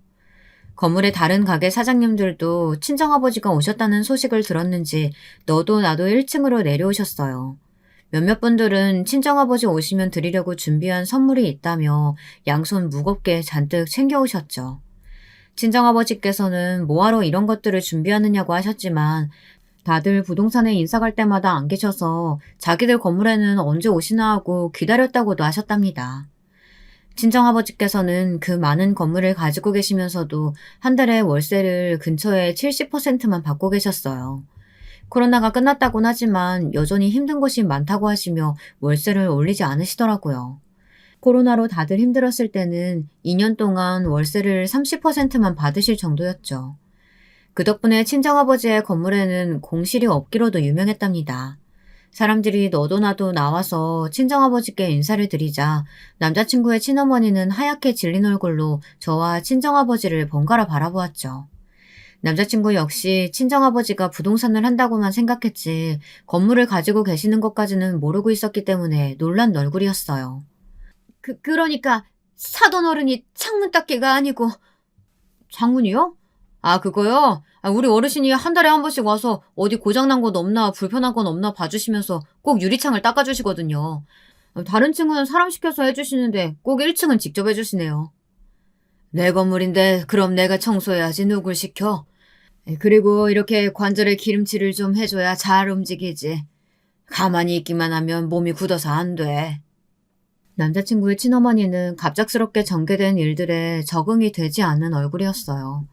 건물의 다른 가게 사장님들도 친정아버지가 오셨다는 소식을 들었는지 너도 나도 1층으로 내려오셨어요. 몇몇 분들은 친정아버지 오시면 드리려고 준비한 선물이 있다며 양손 무겁게 잔뜩 챙겨오셨죠. 친정아버지께서는 뭐하러 이런 것들을 준비하느냐고 하셨지만 다들 부동산에 인사 갈 때마다 안 계셔서 자기들 건물에는 언제 오시나 하고 기다렸다고도 하셨답니다. 친정아버지께서는 그 많은 건물을 가지고 계시면서도 한 달에 월세를 근처에 70%만 받고 계셨어요. 코로나가 끝났다곤 하지만 여전히 힘든 곳이 많다고 하시며 월세를 올리지 않으시더라고요. 코로나로 다들 힘들었을 때는 2년 동안 월세를 30%만 받으실 정도였죠. 그 덕분에 친정아버지의 건물에는 공실이 없기로도 유명했답니다. 사람들이 너도 나도 나와서 친정아버지께 인사를 드리자 남자친구의 친어머니는 하얗게 질린 얼굴로 저와 친정아버지를 번갈아 바라보았죠. 남자친구 역시 친정아버지가 부동산을 한다고만 생각했지 건물을 가지고 계시는 것까지는 모르고 있었기 때문에 놀란 얼굴이었어요. 그러니까 사돈 어른이 창문 닦기가 아니고. 창문이요? 아, 그거요? 아, 우리 어르신이 한 달에 한 번씩 와서 어디 고장난 건 없나 불편한 건 없나 봐주시면서 꼭 유리창을 닦아주시거든요. 다른 층은 사람 시켜서 해주시는데 꼭 1층은 직접 해주시네요. 내 건물인데 그럼 내가 청소해야지 누굴 시켜? 그리고 이렇게 관절에 기름칠을 좀 해줘야 잘 움직이지. 가만히 있기만 하면 몸이 굳어서 안 돼. 남자친구의 친어머니는 갑작스럽게 전개된 일들에 적응이 되지 않는 얼굴이었어요.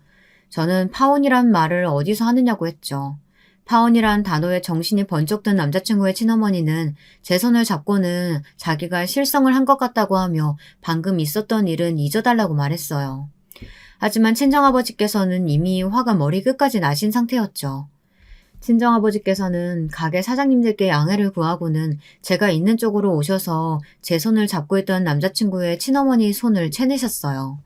저는 파혼이란 말을 어디서 하느냐고 했죠. 파혼이란 단어에 정신이 번쩍 든 남자친구의 친어머니는 제 손을 잡고는 자기가 실성을 한 것 같다고 하며 방금 있었던 일은 잊어달라고 말했어요. 하지만 친정아버지께서는 이미 화가 머리 끝까지 나신 상태였죠. 친정아버지께서는 가게 사장님들께 양해를 구하고는 제가 있는 쪽으로 오셔서 제 손을 잡고 있던 남자친구의 친어머니 손을 채내셨어요.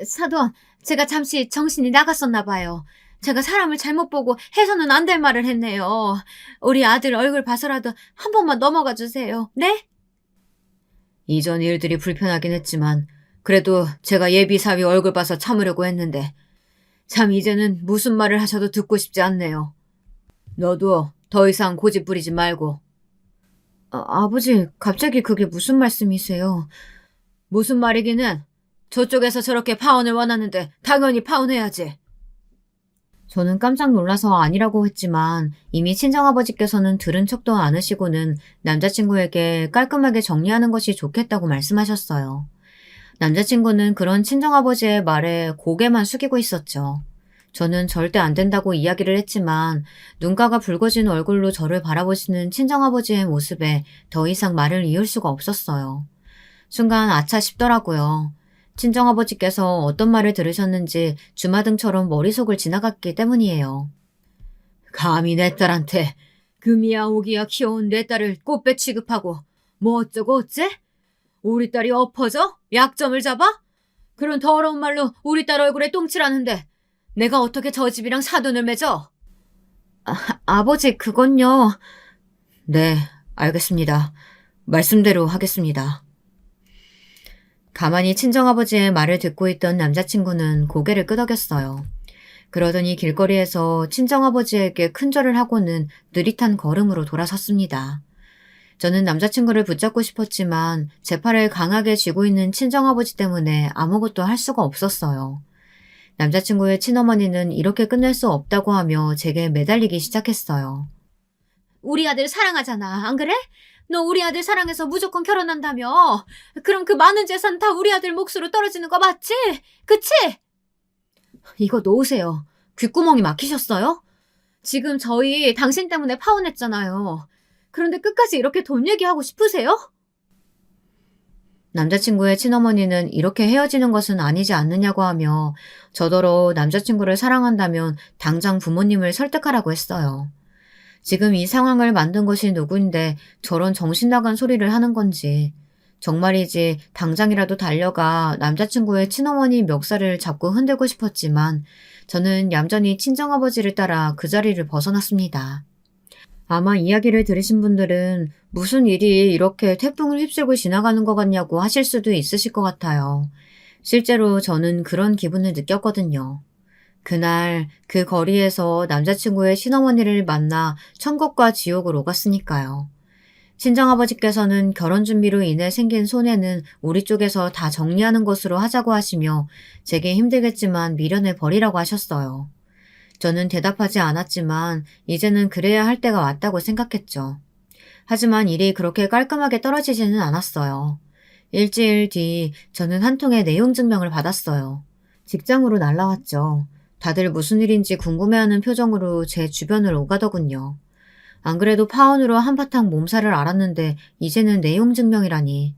사돈, 제가 잠시 정신이 나갔었나 봐요. 제가 사람을 잘못 보고 해서는 안 될 말을 했네요. 우리 아들 얼굴 봐서라도 한 번만 넘어가 주세요. 네? 이전 일들이 불편하긴 했지만 그래도 제가 예비 사위 얼굴 봐서 참으려고 했는데 참 이제는 무슨 말을 하셔도 듣고 싶지 않네요. 너도 더 이상 고집 부리지 말고. 아버지, 갑자기 그게 무슨 말씀이세요? 무슨 말이기는 저쪽에서 저렇게 파혼을 원하는데 당연히 파혼해야지. 저는 깜짝 놀라서 아니라고 했지만 이미 친정아버지께서는 들은 척도 않으시고는 남자친구에게 깔끔하게 정리하는 것이 좋겠다고 말씀하셨어요. 남자친구는 그런 친정아버지의 말에 고개만 숙이고 있었죠. 저는 절대 안 된다고 이야기를 했지만 눈가가 붉어진 얼굴로 저를 바라보시는 친정아버지의 모습에 더 이상 말을 이을 수가 없었어요. 순간 아차 싶더라고요. 친정아버지께서 어떤 말을 들으셨는지 주마등처럼 머릿속을 지나갔기 때문이에요. 감히 내 딸한테 금이야 오기야 키워온 내 딸을 꽃배 취급하고 뭐 어쩌고 어째? 우리 딸이 엎어져? 약점을 잡아? 그런 더러운 말로 우리 딸 얼굴에 똥칠하는데 내가 어떻게 저 집이랑 사돈을 맺어? 아버지, 그건요. 네, 알겠습니다. 말씀대로 하겠습니다. 가만히 친정아버지의 말을 듣고 있던 남자친구는 고개를 끄덕였어요. 그러더니 길거리에서 친정아버지에게 큰절을 하고는 느릿한 걸음으로 돌아섰습니다. 저는 남자친구를 붙잡고 싶었지만 제 팔을 강하게 쥐고 있는 친정아버지 때문에 아무것도 할 수가 없었어요. 남자친구의 친어머니는 이렇게 끝낼 수 없다고 하며 제게 매달리기 시작했어요. 우리 아들 사랑하잖아, 안 그래? 너 우리 아들 사랑해서 무조건 결혼한다며. 그럼 그 많은 재산 다 우리 아들 몫으로 떨어지는 거 맞지? 그치? 이거 놓으세요. 귓구멍이 막히셨어요? 지금 저희 당신 때문에 파혼했잖아요. 그런데 끝까지 이렇게 돈 얘기하고 싶으세요? 남자친구의 친어머니는 이렇게 헤어지는 것은 아니지 않느냐고 하며 저더러 남자친구를 사랑한다면 당장 부모님을 설득하라고 했어요. 지금 이 상황을 만든 것이 누구인데 저런 정신 나간 소리를 하는 건지. 정말이지 당장이라도 달려가 남자친구의 친어머니 멱살을 잡고 흔들고 싶었지만 저는 얌전히 친정아버지를 따라 그 자리를 벗어났습니다. 아마 이야기를 들으신 분들은 무슨 일이 이렇게 태풍을 휩쓸고 지나가는 것 같냐고 하실 수도 있으실 것 같아요. 실제로 저는 그런 기분을 느꼈거든요. 그날 그 거리에서 남자친구의 친어머니를 만나 천국과 지옥을 오갔으니까요. 친정아버지께서는 결혼 준비로 인해 생긴 손해는 우리 쪽에서 다 정리하는 것으로 하자고 하시며 제게 힘들겠지만 미련을 버리라고 하셨어요. 저는 대답하지 않았지만 이제는 그래야 할 때가 왔다고 생각했죠. 하지만 일이 그렇게 깔끔하게 떨어지지는 않았어요. 일주일 뒤 저는 한 통의 내용 증명을 받았어요. 직장으로 날라왔죠. 다들 무슨 일인지 궁금해하는 표정으로 제 주변을 오가더군요. 안 그래도 파혼으로 한바탕 몸살을 앓았는데 이제는 내용 증명이라니.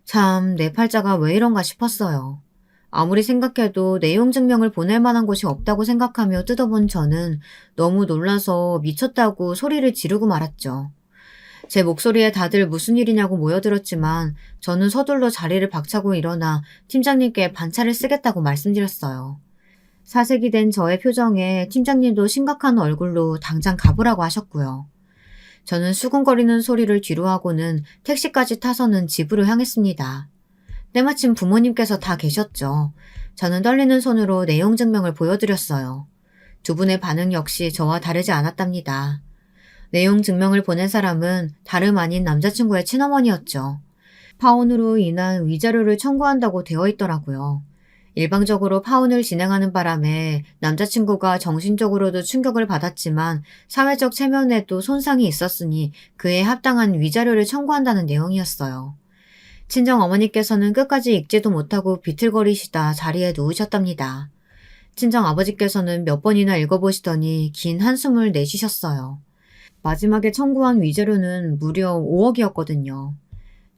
참, 내 팔자가 왜 이런가 싶었어요. 아무리 생각해도 내용 증명을 보낼 만한 곳이 없다고 생각하며 뜯어본 저는 너무 놀라서 미쳤다고 소리를 지르고 말았죠. 제 목소리에 다들 무슨 일이냐고 모여들었지만 저는 서둘러 자리를 박차고 일어나 팀장님께 반차를 쓰겠다고 말씀드렸어요. 사색이 된 저의 표정에 팀장님도 심각한 얼굴로 당장 가보라고 하셨고요. 저는 수근거리는 소리를 뒤로하고는 택시까지 타서는 집으로 향했습니다. 때마침 부모님께서 다 계셨죠. 저는 떨리는 손으로 내용 증명을 보여드렸어요. 두 분의 반응 역시 저와 다르지 않았답니다. 내용 증명을 보낸 사람은 다름 아닌 남자친구의 친어머니였죠. 파혼으로 인한 위자료를 청구한다고 되어 있더라고요. 일방적으로 파혼을 진행하는 바람에 남자친구가 정신적으로도 충격을 받았지만 사회적 체면에도 손상이 있었으니 그에 합당한 위자료를 청구한다는 내용이었어요. 친정 어머니께서는 끝까지 읽지도 못하고 비틀거리시다 자리에 누우셨답니다. 친정 아버지께서는 몇 번이나 읽어보시더니 긴 한숨을 내쉬셨어요. 마지막에 청구한 위자료는 무려 5억이었거든요.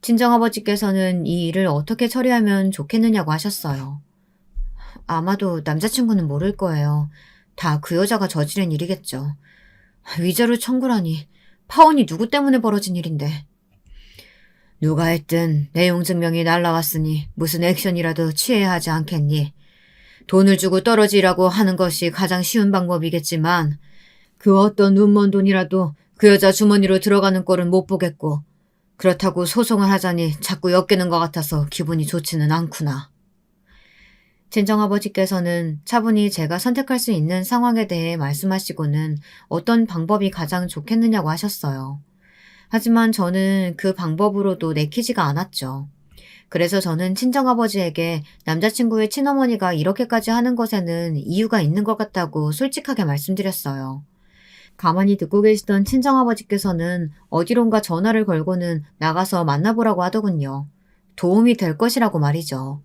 친정아버지께서는 이 일을 어떻게 처리하면 좋겠느냐고 하셨어요. 아마도 남자친구는 모를 거예요. 다 그 여자가 저지른 일이겠죠. 위자료 청구라니. 파혼이 누구 때문에 벌어진 일인데. 누가 했든 내용 증명이 날라왔으니 무슨 액션이라도 취해야 하지 않겠니? 돈을 주고 떨어지라고 하는 것이 가장 쉬운 방법이겠지만 그 어떤 눈먼 돈이라도 그 여자 주머니로 들어가는 꼴은 못 보겠고 그렇다고 소송을 하자니 자꾸 엮이는 것 같아서 기분이 좋지는 않구나. 친정아버지께서는 차분히 제가 선택할 수 있는 상황에 대해 말씀하시고는 어떤 방법이 가장 좋겠느냐고 하셨어요. 하지만 저는 그 방법으로도 내키지가 않았죠. 그래서 저는 친정아버지에게 남자친구의 친어머니가 이렇게까지 하는 것에는 이유가 있는 것 같다고 솔직하게 말씀드렸어요. 가만히 듣고 계시던 친정아버지께서는 어디론가 전화를 걸고는 나가서 만나보라고 하더군요. 도움이 될 것이라고 말이죠.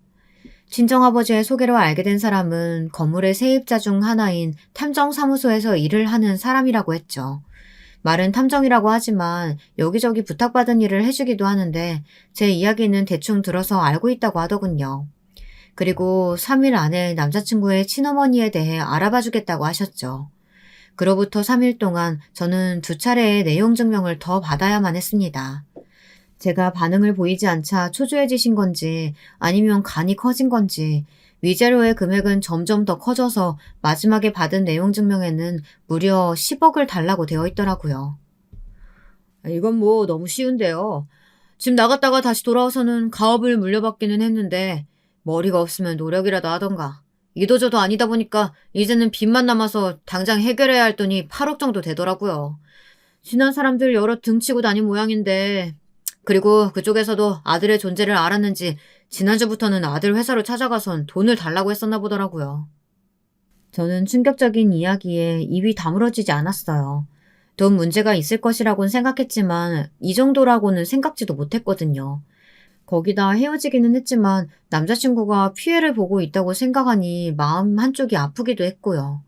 친정아버지의 소개로 알게 된 사람은 건물의 세입자 중 하나인 탐정사무소에서 일을 하는 사람이라고 했죠. 말은 탐정이라고 하지만 여기저기 부탁받은 일을 해주기도 하는데 제 이야기는 대충 들어서 알고 있다고 하더군요. 그리고 3일 안에 남자친구의 친어머니에 대해 알아봐주겠다고 하셨죠. 그로부터 3일 동안 저는 2차례의 내용 증명을 더 받아야만 했습니다. 제가 반응을 보이지 않자 초조해지신 건지 아니면 간이 커진 건지 위자료의 금액은 점점 더 커져서 마지막에 받은 내용 증명에는 무려 10억을 달라고 되어 있더라고요. 이건 뭐 너무 쉬운데요. 집 나갔다가 다시 돌아와서는 가업을 물려받기는 했는데 머리가 없으면 노력이라도 하던가. 이도저도 아니다 보니까 이제는 빚만 남아서 당장 해결해야 할 돈이 8억 정도 되더라고요. 지난 사람들 여러 등치고 다닌 모양인데 그리고 그쪽에서도 아들의 존재를 알았는지 지난주부터는 아들 회사로 찾아가선 돈을 달라고 했었나 보더라고요. 저는 충격적인 이야기에 입이 다물어지지 않았어요. 돈 문제가 있을 것이라고는 생각했지만 이 정도라고는 생각지도 못했거든요. 거기다 헤어지기는 했지만 남자친구가 피해를 보고 있다고 생각하니 마음 한쪽이 아프기도 했고요.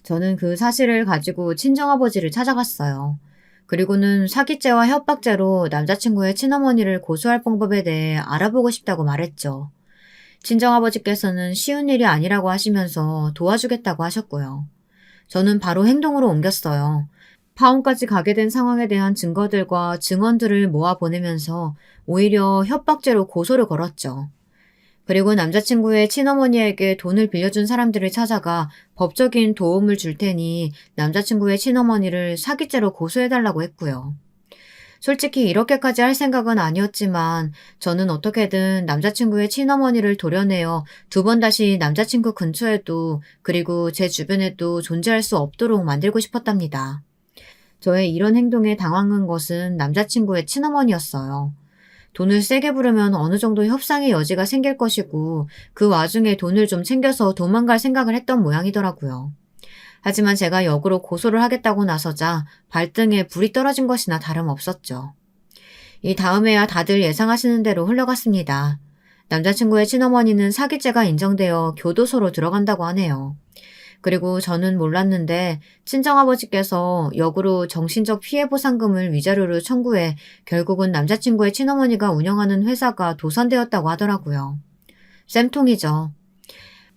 저는 그 사실을 가지고 친정아버지를 찾아갔어요. 그리고는 사기죄와 협박죄로 남자친구의 친어머니를 고소할 방법에 대해 알아보고 싶다고 말했죠. 친정아버지께서는 쉬운 일이 아니라고 하시면서 도와주겠다고 하셨고요. 저는 바로 행동으로 옮겼어요. 파혼까지 가게 된 상황에 대한 증거들과 증언들을 모아 보내면서 오히려 협박죄로 고소를 걸었죠. 그리고 남자친구의 친어머니에게 돈을 빌려준 사람들을 찾아가 법적인 도움을 줄 테니 남자친구의 친어머니를 사기죄로 고소해달라고 했고요. 솔직히 이렇게까지 할 생각은 아니었지만 저는 어떻게든 남자친구의 친어머니를 도려내어 2번 다시 남자친구 근처에도 그리고 제 주변에도 존재할 수 없도록 만들고 싶었답니다. 저의 이런 행동에 당황한 것은 남자친구의 친어머니였어요. 돈을 세게 부르면 어느 정도 협상의 여지가 생길 것이고 그 와중에 돈을 좀 챙겨서 도망갈 생각을 했던 모양이더라고요. 하지만 제가 역으로 고소를 하겠다고 나서자 발등에 불이 떨어진 것이나 다름없었죠. 이 다음에야 다들 예상하시는 대로 흘러갔습니다. 남자친구의 친어머니는 사기죄가 인정되어 교도소로 들어간다고 하네요. 그리고 저는 몰랐는데 친정아버지께서 역으로 정신적 피해 보상금을 위자료로 청구해 결국은 남자친구의 친어머니가 운영하는 회사가 도산되었다고 하더라고요. 쌤통이죠.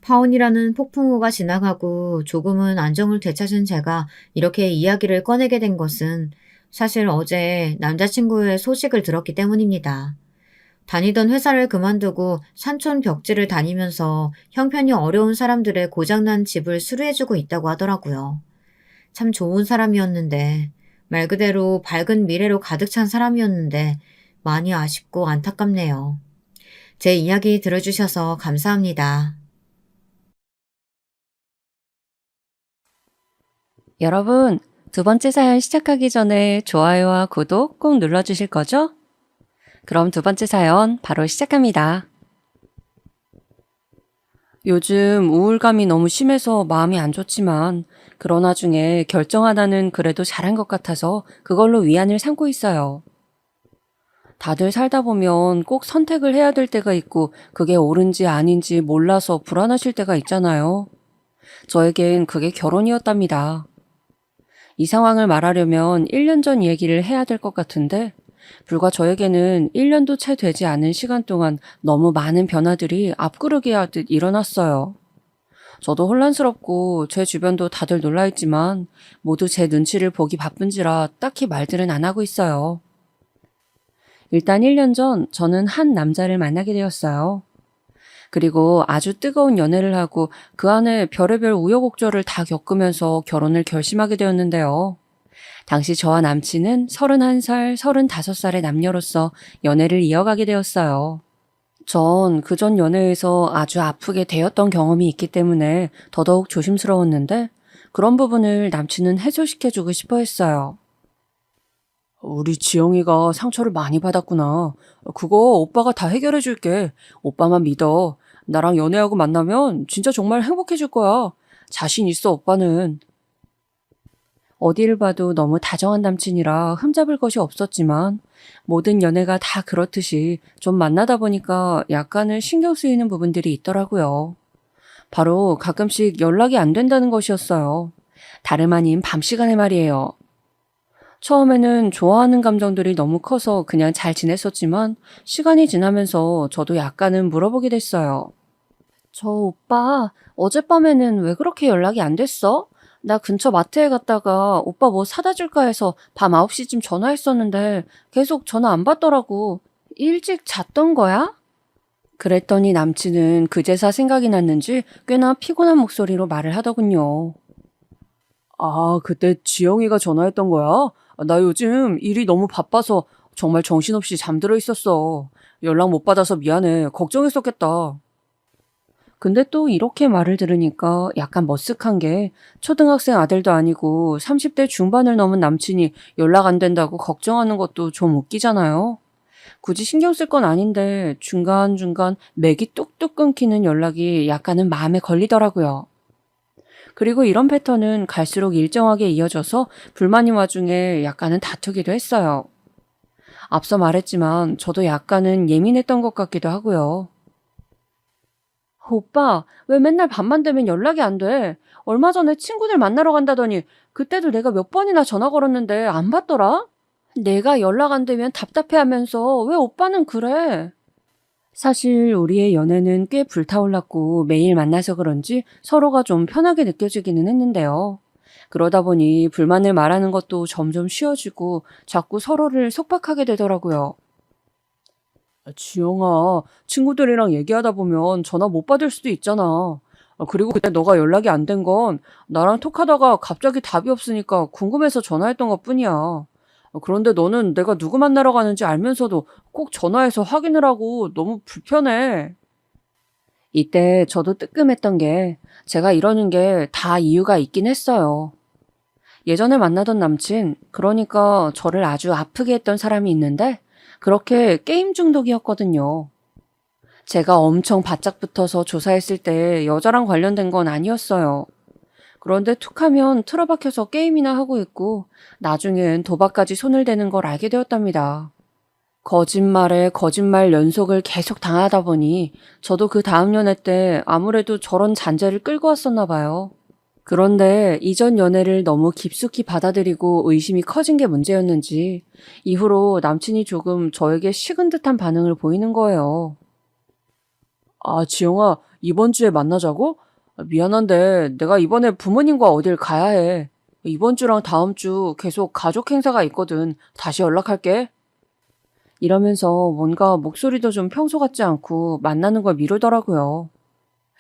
파혼이라는 폭풍우가 지나가고 조금은 안정을 되찾은 제가 이렇게 이야기를 꺼내게 된 것은 사실 어제 남자친구의 소식을 들었기 때문입니다. 다니던 회사를 그만두고 산촌 벽지를 다니면서 형편이 어려운 사람들의 고장난 집을 수리해주고 있다고 하더라고요. 참 좋은 사람이었는데, 말 그대로 밝은 미래로 가득 찬 사람이었는데, 많이 아쉽고 안타깝네요. 제 이야기 들어주셔서 감사합니다. 여러분, 두 번째 사연 시작하기 전에 좋아요와 구독 꼭 눌러주실 거죠? 그럼 두 번째 사연 바로 시작합니다. 요즘 우울감이 너무 심해서 마음이 안 좋지만 그런 와중에 결정 하나는 그래도 잘한 것 같아서 그걸로 위안을 삼고 있어요. 다들 살다 보면 꼭 선택을 해야 될 때가 있고 그게 옳은지 아닌지 몰라서 불안하실 때가 있잖아요. 저에겐 그게 결혼이었답니다. 이 상황을 말하려면 1년 전 얘기를 해야 될 것 같은데 불과 저에게는 1년도 채 되지 않은 시간 동안 너무 많은 변화들이 앞구르기 하듯 일어났어요. 저도 혼란스럽고 제 주변도 다들 놀라있지만 모두 제 눈치를 보기 바쁜지라 딱히 말들은 안 하고 있어요. 일단 1년 전 저는 한 남자를 만나게 되었어요. 그리고 아주 뜨거운 연애를 하고 그 안에 별의별 우여곡절을 다 겪으면서 결혼을 결심하게 되었는데요. 당시 저와 남친은 31살, 35살의 남녀로서 연애를 이어가게 되었어요. 전 그전 연애에서 아주 아프게 되었던 경험이 있기 때문에 더더욱 조심스러웠는데 그런 부분을 남친은 해소시켜주고 싶어 했어요. 우리 지영이가 상처를 많이 받았구나. 그거 오빠가 다 해결해줄게. 오빠만 믿어. 나랑 연애하고 만나면 진짜 정말 행복해질 거야. 자신 있어, 오빠는. 어디를 봐도 너무 다정한 남친이라 흠잡을 것이 없었지만 모든 연애가 다 그렇듯이 좀 만나다 보니까 약간은 신경 쓰이는 부분들이 있더라고요. 바로 가끔씩 연락이 안 된다는 것이었어요. 다름 아닌 밤 시간에 말이에요. 처음에는 좋아하는 감정들이 너무 커서 그냥 잘 지냈었지만 시간이 지나면서 저도 약간은 물어보게 됐어요. 저 오빠 어젯밤에는 왜 그렇게 연락이 안 됐어? 나 근처 마트에 갔다가 오빠 뭐 사다 줄까 해서 밤 9시쯤 전화했었는데 계속 전화 안 받더라고. 일찍 잤던 거야? 그랬더니 남친은 그제서 생각이 났는지 꽤나 피곤한 목소리로 말을 하더군요. 아, 그때 지영이가 전화했던 거야? 나 요즘 일이 너무 바빠서 정말 정신없이 잠들어 있었어. 연락 못 받아서 미안해. 걱정했었겠다. 근데 또 이렇게 말을 들으니까 약간 머쓱한 게 초등학생 아들도 아니고 30대 중반을 넘은 남친이 연락 안 된다고 걱정하는 것도 좀 웃기잖아요. 굳이 신경 쓸 건 아닌데 중간중간 맥이 뚝뚝 끊기는 연락이 약간은 마음에 걸리더라고요. 그리고 이런 패턴은 갈수록 일정하게 이어져서 불만인 와중에 약간은 다투기도 했어요. 앞서 말했지만 저도 약간은 예민했던 것 같기도 하고요. 오빠, 왜 맨날 밤만 되면 연락이 안 돼? 얼마 전에 친구들 만나러 간다더니 그때도 내가 몇 번이나 전화 걸었는데 안 받더라? 내가 연락 안 되면 답답해하면서 왜 오빠는 그래? 사실 우리의 연애는 꽤 불타올랐고 매일 만나서 그런지 서로가 좀 편하게 느껴지기는 했는데요. 그러다 보니 불만을 말하는 것도 점점 쉬워지고 자꾸 서로를 속박하게 되더라고요. 지영아, 친구들이랑 얘기하다 보면 전화 못 받을 수도 있잖아. 그리고 그때 너가 연락이 안 된 건 나랑 톡하다가 갑자기 답이 없으니까 궁금해서 전화했던 것뿐이야. 그런데 너는 내가 누구 만나러 가는지 알면서도 꼭 전화해서 확인을 하고 너무 불편해. 이때 저도 뜨끔했던 게 제가 이러는 게 다 이유가 있긴 했어요. 예전에 만나던 남친, 그러니까 저를 아주 아프게 했던 사람이 있는데 그렇게 게임 중독이었거든요. 제가 엄청 바짝 붙어서 조사했을 때 여자랑 관련된 건 아니었어요. 그런데 툭하면 틀어박혀서 게임이나 하고 있고 나중엔 도박까지 손을 대는 걸 알게 되었답니다. 거짓말에 거짓말 연속을 계속 당하다 보니 저도 그 다음 연애 때 아무래도 저런 잔재를 끌고 왔었나 봐요. 그런데 이전 연애를 너무 깊숙이 받아들이고 의심이 커진 게 문제였는지 이후로 남친이 조금 저에게 식은 듯한 반응을 보이는 거예요. 아, 지영아, 이번 주에 만나자고? 미안한데 내가 이번에 부모님과 어딜 가야 해. 이번 주랑 다음 주 계속 가족 행사가 있거든. 다시 연락할게. 이러면서 뭔가 목소리도 좀 평소 같지 않고 만나는 걸 미루더라고요.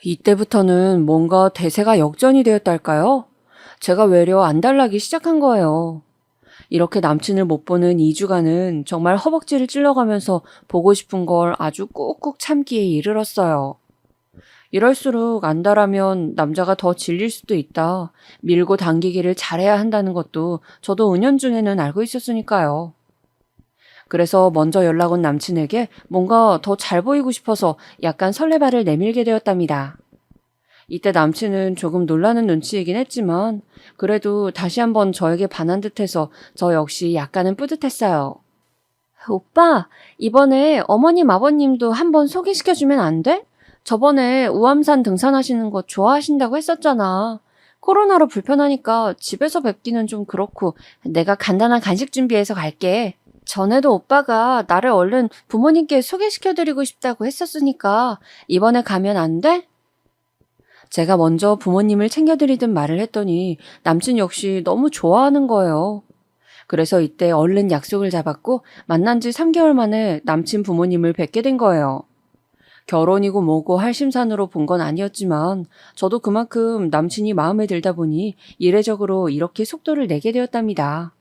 이때부터는 뭔가 대세가 역전이 되었달까요? 제가 외려 안달나기 시작한 거예요. 이렇게 남친을 못 보는 2주간은 정말 허벅지를 찔러가면서 보고 싶은 걸 아주 꾹꾹 참기에 이르렀어요. 이럴수록 안달하면 남자가 더 질릴 수도 있다. 밀고 당기기를 잘해야 한다는 것도 저도 은연중에는 알고 있었으니까요. 그래서 먼저 연락 온 남친에게 뭔가 더 잘 보이고 싶어서 약간 설레발을 내밀게 되었답니다. 이때 남친은 조금 놀라는 눈치이긴 했지만 그래도 다시 한번 저에게 반한 듯해서 저 역시 약간은 뿌듯했어요. 오빠, 이번에 어머님 아버님도 한번 소개시켜주면 안 돼? 저번에 우암산 등산하시는 거 좋아하신다고 했었잖아. 코로나로 불편하니까 집에서 뵙기는 좀 그렇고 내가 간단한 간식 준비해서 갈게. 전에도 오빠가 나를 얼른 부모님께 소개시켜드리고 싶다고 했었으니까 이번에 가면 안 돼? 제가 먼저 부모님을 챙겨드리든 말을 했더니 남친 역시 너무 좋아하는 거예요. 그래서 이때 얼른 약속을 잡았고 만난 지 3개월 만에 남친 부모님을 뵙게 된 거예요. 결혼이고 뭐고 할 심산으로 본 건 아니었지만 저도 그만큼 남친이 마음에 들다 보니 이례적으로 이렇게 속도를 내게 되었답니다.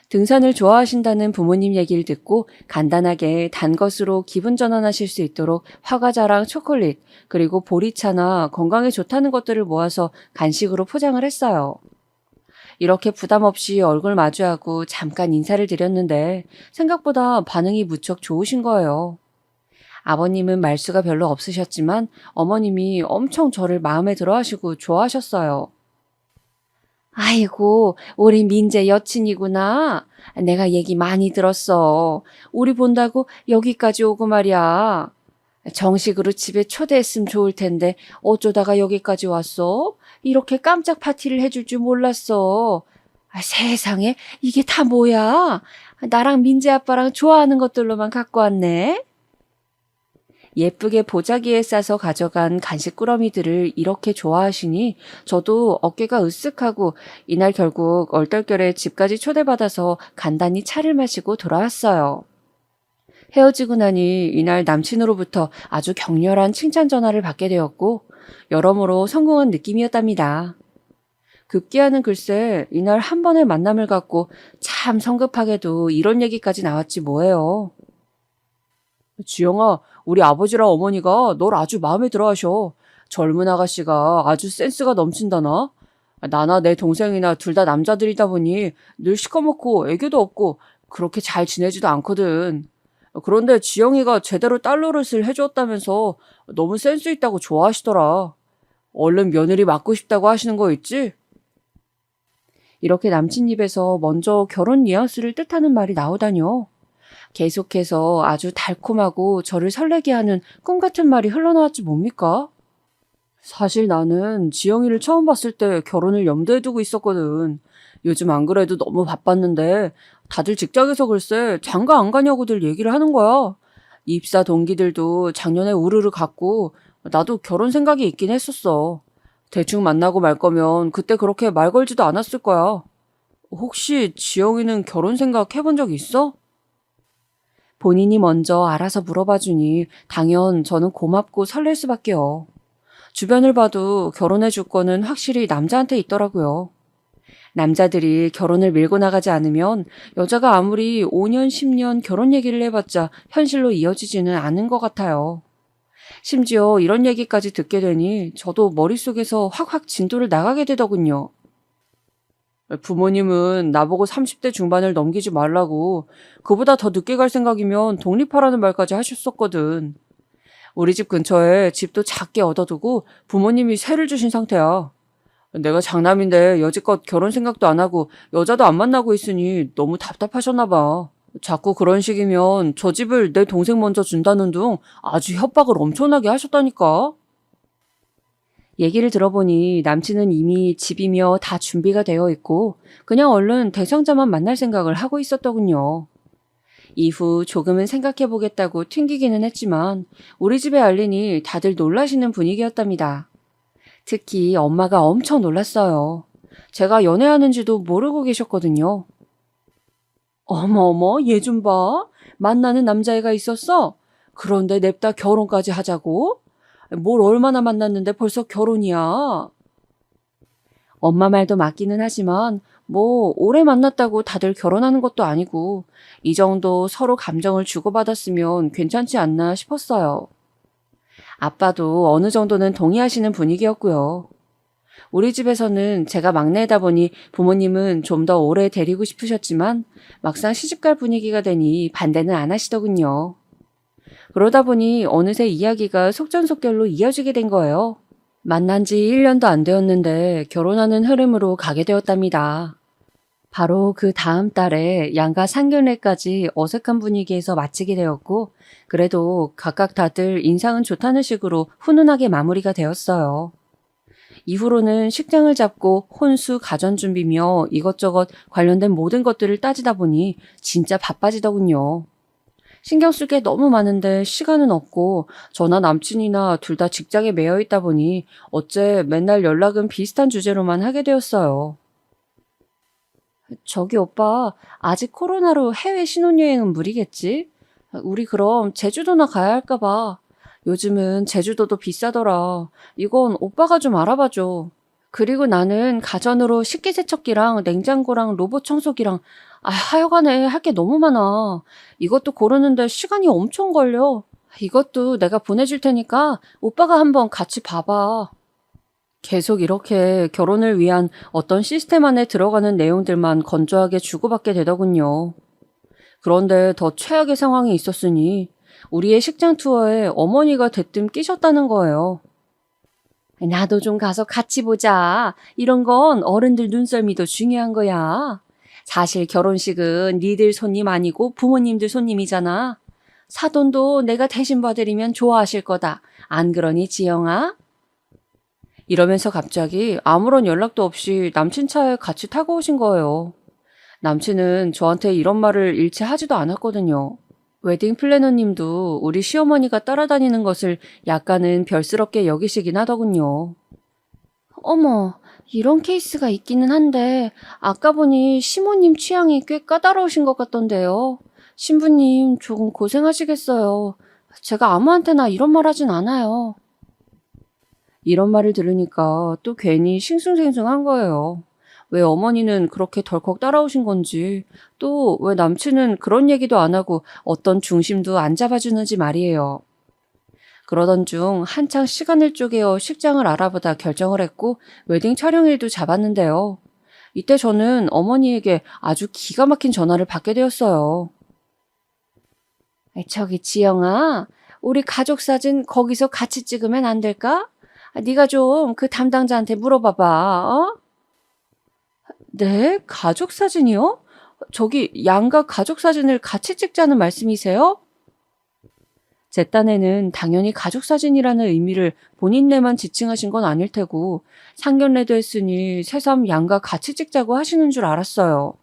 등산을 좋아하신다는 부모님 얘기를 듣고 간단하게 단 것으로 기분 전환하실 수 있도록 화과자랑 초콜릿, 그리고 보리차나 건강에 좋다는 것들을 모아서 간식으로 포장을 했어요. 이렇게 부담 없이 얼굴 마주하고 잠깐 인사를 드렸는데 생각보다 반응이 무척 좋으신 거예요. 아버님은 말수가 별로 없으셨지만 어머님이 엄청 저를 마음에 들어 하시고 좋아하셨어요. 아이고, 우리 민재 여친이구나. 내가 얘기 많이 들었어. 우리 본다고 여기까지 오고 말이야. 정식으로 집에 초대했으면 좋을 텐데 어쩌다가 여기까지 왔어? 이렇게 깜짝 파티를 해줄 줄 몰랐어. 아, 세상에, 이게 다 뭐야? 나랑 민재 아빠랑 좋아하는 것들로만 갖고 왔네. 예쁘게 보자기에 싸서 가져간 간식 꾸러미들을 이렇게 좋아하시니 저도 어깨가 으쓱하고 이날 결국 얼떨결에 집까지 초대받아서 간단히 차를 마시고 돌아왔어요. 헤어지고 나니 이날 남친으로부터 아주 격렬한 칭찬 전화를 받게 되었고 여러모로 성공한 느낌이었답니다. 급기야는 글쎄 이날 한 번의 만남을 갖고 참 성급하게도 이런 얘기까지 나왔지 뭐예요. 지영아, 우리 아버지랑 어머니가 널 아주 마음에 들어 하셔. 젊은 아가씨가 아주 센스가 넘친다나? 나나 내 동생이나 둘 다 남자들이다 보니 늘 시커멓고 애교도 없고 그렇게 잘 지내지도 않거든. 그런데 지영이가 제대로 딸 노릇을 해줬다면서 너무 센스 있다고 좋아하시더라. 얼른 며느리 맡고 싶다고 하시는 거 있지? 이렇게 남친 입에서 먼저 결혼 뉘앙스를 뜻하는 말이 나오다뇨. 계속해서 아주 달콤하고 저를 설레게 하는 꿈 같은 말이 흘러나왔지 뭡니까? 사실 나는 지영이를 처음 봤을 때 결혼을 염두에 두고 있었거든. 요즘 안 그래도 너무 바빴는데 다들 직장에서 글쎄 장가 안 가냐고들 얘기를 하는 거야. 입사 동기들도 작년에 우르르 갔고 나도 결혼 생각이 있긴 했었어. 대충 만나고 말 거면 그때 그렇게 말 걸지도 않았을 거야. 혹시 지영이는 결혼 생각 해본 적 있어? 본인이 먼저 알아서 물어봐주니 당연 저는 고맙고 설렐 수밖에요. 주변을 봐도 결혼해줄 거는 확실히 남자한테 있더라고요. 남자들이 결혼을 밀고 나가지 않으면 여자가 아무리 5년, 10년 결혼 얘기를 해봤자 현실로 이어지지는 않은 것 같아요. 심지어 이런 얘기까지 듣게 되니 저도 머릿속에서 확확 진도를 나가게 되더군요. 부모님은 나보고 30대 중반을 넘기지 말라고 그보다 더 늦게 갈 생각이면 독립하라는 말까지 하셨었거든. 우리 집 근처에 집도 작게 얻어두고 부모님이 세를 주신 상태야. 내가 장남인데 여지껏 결혼 생각도 안 하고 여자도 안 만나고 있으니 너무 답답하셨나 봐. 자꾸 그런 식이면 저 집을 내 동생 먼저 준다는 둥 아주 협박을 엄청나게 하셨다니까. 얘기를 들어보니 남친은 이미 집이며 다 준비가 되어 있고 그냥 얼른 대상자만 만날 생각을 하고 있었더군요. 이후 조금은 생각해보겠다고 튕기기는 했지만 우리 집에 알리니 다들 놀라시는 분위기였답니다. 특히 엄마가 엄청 놀랐어요. 제가 연애하는지도 모르고 계셨거든요. 어머어머, 얘 좀 봐. 만나는 남자애가 있었어? 그런데 냅다 결혼까지 하자고? 뭘 얼마나 만났는데 벌써 결혼이야? 엄마 말도 맞기는 하지만 뭐 오래 만났다고 다들 결혼하는 것도 아니고 이 정도 서로 감정을 주고받았으면 괜찮지 않나 싶었어요. 아빠도 어느 정도는 동의하시는 분위기였고요. 우리 집에서는 제가 막내다 보니 부모님은 좀 더 오래 데리고 싶으셨지만 막상 시집갈 분위기가 되니 반대는 안 하시더군요. 그러다 보니 어느새 이야기가 속전속결로 이어지게 된 거예요. 만난 지 1년도 안 되었는데 결혼하는 흐름으로 가게 되었답니다. 바로 그 다음 달에 양가 상견례까지 어색한 분위기에서 마치게 되었고 그래도 각각 다들 인상은 좋다는 식으로 훈훈하게 마무리가 되었어요. 이후로는 식장을 잡고 혼수 가전 준비며 이것저것 관련된 모든 것들을 따지다 보니 진짜 바빠지더군요. 신경 쓸 게 너무 많은데 시간은 없고 저나 남친이나 둘 다 직장에 매여 있다 보니 어째 맨날 연락은 비슷한 주제로만 하게 되었어요. 저기 오빠, 아직 코로나로 해외 신혼여행은 무리겠지? 우리 그럼 제주도나 가야 할까 봐. 요즘은 제주도도 비싸더라. 이건 오빠가 좀 알아봐줘. 그리고 나는 가전으로 식기세척기랑 냉장고랑 로봇 청소기랑 하여간에 할 게 너무 많아. 이것도 고르는데 시간이 엄청 걸려. 이것도 내가 보내줄 테니까 오빠가 한번 같이 봐봐. 계속 이렇게 결혼을 위한 어떤 시스템 안에 들어가는 내용들만 건조하게 주고받게 되더군요. 그런데 더 최악의 상황이 있었으니 우리의 식장 투어에 어머니가 대뜸 끼셨다는 거예요. 나도 좀 가서 같이 보자. 이런 건 어른들 눈썰미도 중요한 거야. 사실 결혼식은 니들 손님 아니고 부모님들 손님이잖아. 사돈도 내가 대신 봐드리면 좋아하실 거다. 안 그러니 지영아? 이러면서 갑자기 아무런 연락도 없이 남친 차에 같이 타고 오신 거예요. 남친은 저한테 이런 말을 일체 하지도 않았거든요. 웨딩 플래너님도 우리 시어머니가 따라다니는 것을 약간은 별스럽게 여기시긴 하더군요. 어머, 이런 케이스가 있기는 한데 아까 보니 시모님 취향이 꽤 까다로우신 것 같던데요. 신부님 조금 고생하시겠어요. 제가 아무한테나 이런 말 하진 않아요. 이런 말을 들으니까 또 괜히 싱숭생숭한 거예요. 왜 어머니는 그렇게 덜컥 따라오신 건지, 또 왜 남친은 그런 얘기도 안 하고 어떤 중심도 안 잡아주는지 말이에요. 그러던 중 한창 시간을 쪼개어 식장을 알아보다 결정을 했고 웨딩 촬영일도 잡았는데요. 이때 저는 어머니에게 아주 기가 막힌 전화를 받게 되었어요. 저기 지영아, 우리 가족 사진 거기서 같이 찍으면 안 될까? 네가 좀 그 담당자한테 물어봐봐. 어? 네? 가족 사진이요? 저기 양가 가족 사진을 같이 찍자는 말씀이세요? 제 딴에는 당연히 가족 사진이라는 의미를 본인네만 지칭하신 건 아닐 테고 상견례도 했으니 새삼 양가 같이 찍자고 하시는 줄 알았어요.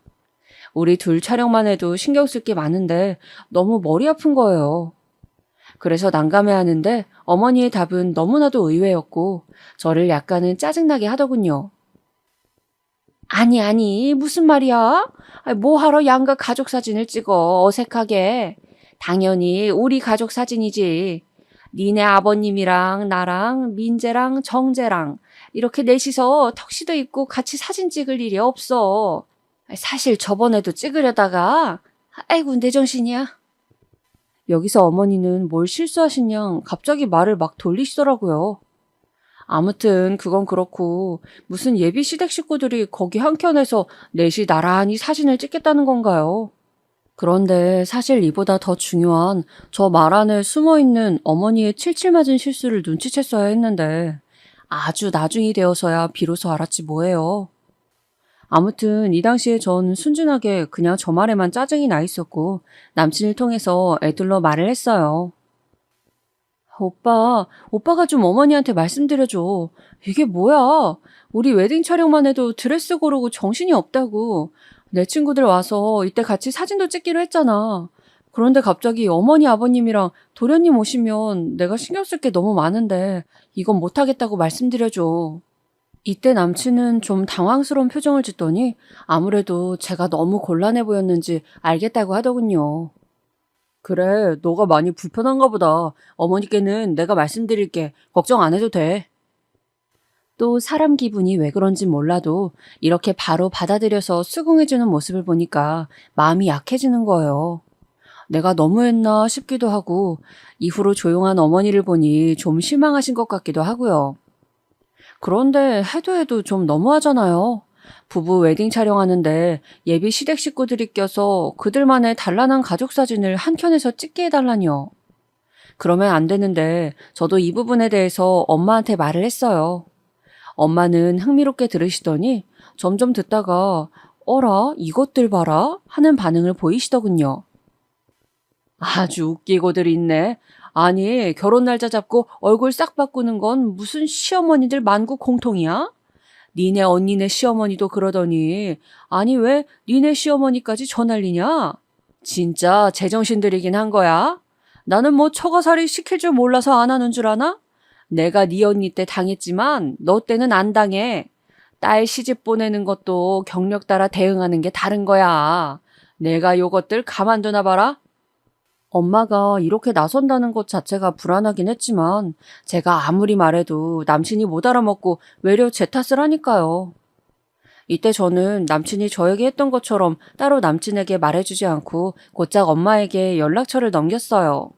우리 둘 촬영만 해도 신경 쓸 게 많은데 너무 머리 아픈 거예요. 그래서 난감해하는데 어머니의 답은 너무나도 의외였고 저를 약간은 짜증나게 하더군요. 아니, 무슨 말이야? 뭐하러 양가 가족 사진을 찍어, 어색하게. 당연히 우리 가족 사진이지. 니네 아버님이랑 나랑 민재랑 정재랑 이렇게 넷이서 턱시도 입고 같이 사진 찍을 일이 없어. 사실 저번에도 찍으려다가 아이고 내 정신이야. 여기서 어머니는 뭘 실수하신 양 갑자기 말을 막 돌리시더라고요. 아무튼 그건 그렇고 무슨 예비 시댁 식구들이 거기 한켠에서 넷이 나란히 사진을 찍겠다는 건가요? 그런데 사실 이보다 더 중요한 저 말 안에 숨어있는 어머니의 칠칠 맞은 실수를 눈치챘어야 했는데 아주 나중이 되어서야 비로소 알았지 뭐예요. 아무튼 이 당시에 전 순진하게 그냥 저 말에만 짜증이 나 있었고 남친을 통해서 애들러 말을 했어요. 오빠가 좀 어머니한테 말씀드려줘. 이게 뭐야? 우리 웨딩 촬영만 해도 드레스 고르고 정신이 없다고. 내 친구들 와서 이때 같이 사진도 찍기로 했잖아. 그런데 갑자기 어머니 아버님이랑 도련님 오시면 내가 신경 쓸 게 너무 많은데 이건 못하겠다고 말씀드려줘. 이때 남친은 좀 당황스러운 표정을 짓더니 아무래도 제가 너무 곤란해 보였는지 알겠다고 하더군요. 그래, 너가 많이 불편한가 보다. 어머니께는 내가 말씀드릴게. 걱정 안 해도 돼. 또 사람 기분이 왜 그런진 몰라도 이렇게 바로 받아들여서 수긍해주는 모습을 보니까 마음이 약해지는 거예요. 내가 너무했나 싶기도 하고 이후로 조용한 어머니를 보니 좀 실망하신 것 같기도 하고요. 그런데 해도 좀 너무하잖아요. 부부 웨딩 촬영하는데 예비 시댁 식구들이 껴서 그들만의 단란한 가족 사진을 한 켠에서 찍게 해달라니요. 그러면 안 되는데 저도 이 부분에 대해서 엄마한테 말을 했어요. 엄마는 흥미롭게 들으시더니 점점 듣다가 어라 이것들 봐라 하는 반응을 보이시더군요. 아주 웃기고들 있네. 아니 결혼 날짜 잡고 얼굴 싹 바꾸는 건 무슨 시어머니들 만국 공통이야? 니네 언니네 시어머니도 그러더니 아니 왜 니네 시어머니까지 저 난리냐? 진짜 제정신들이긴 한 거야. 나는 뭐 처가살이 시킬 줄 몰라서 안 하는 줄 아나? 내가 네 언니 때 당했지만 너 때는 안 당해. 딸 시집 보내는 것도 경력 따라 대응하는 게 다른 거야. 내가 요것들 가만두나 봐라. 엄마가 이렇게 나선다는 것 자체가 불안하긴 했지만 제가 아무리 말해도 남친이 못 알아먹고 외려 제 탓을 하니까요. 이때 저는 남친이 저에게 했던 것처럼 따로 남친에게 말해주지 않고 곧장 엄마에게 연락처를 넘겼어요.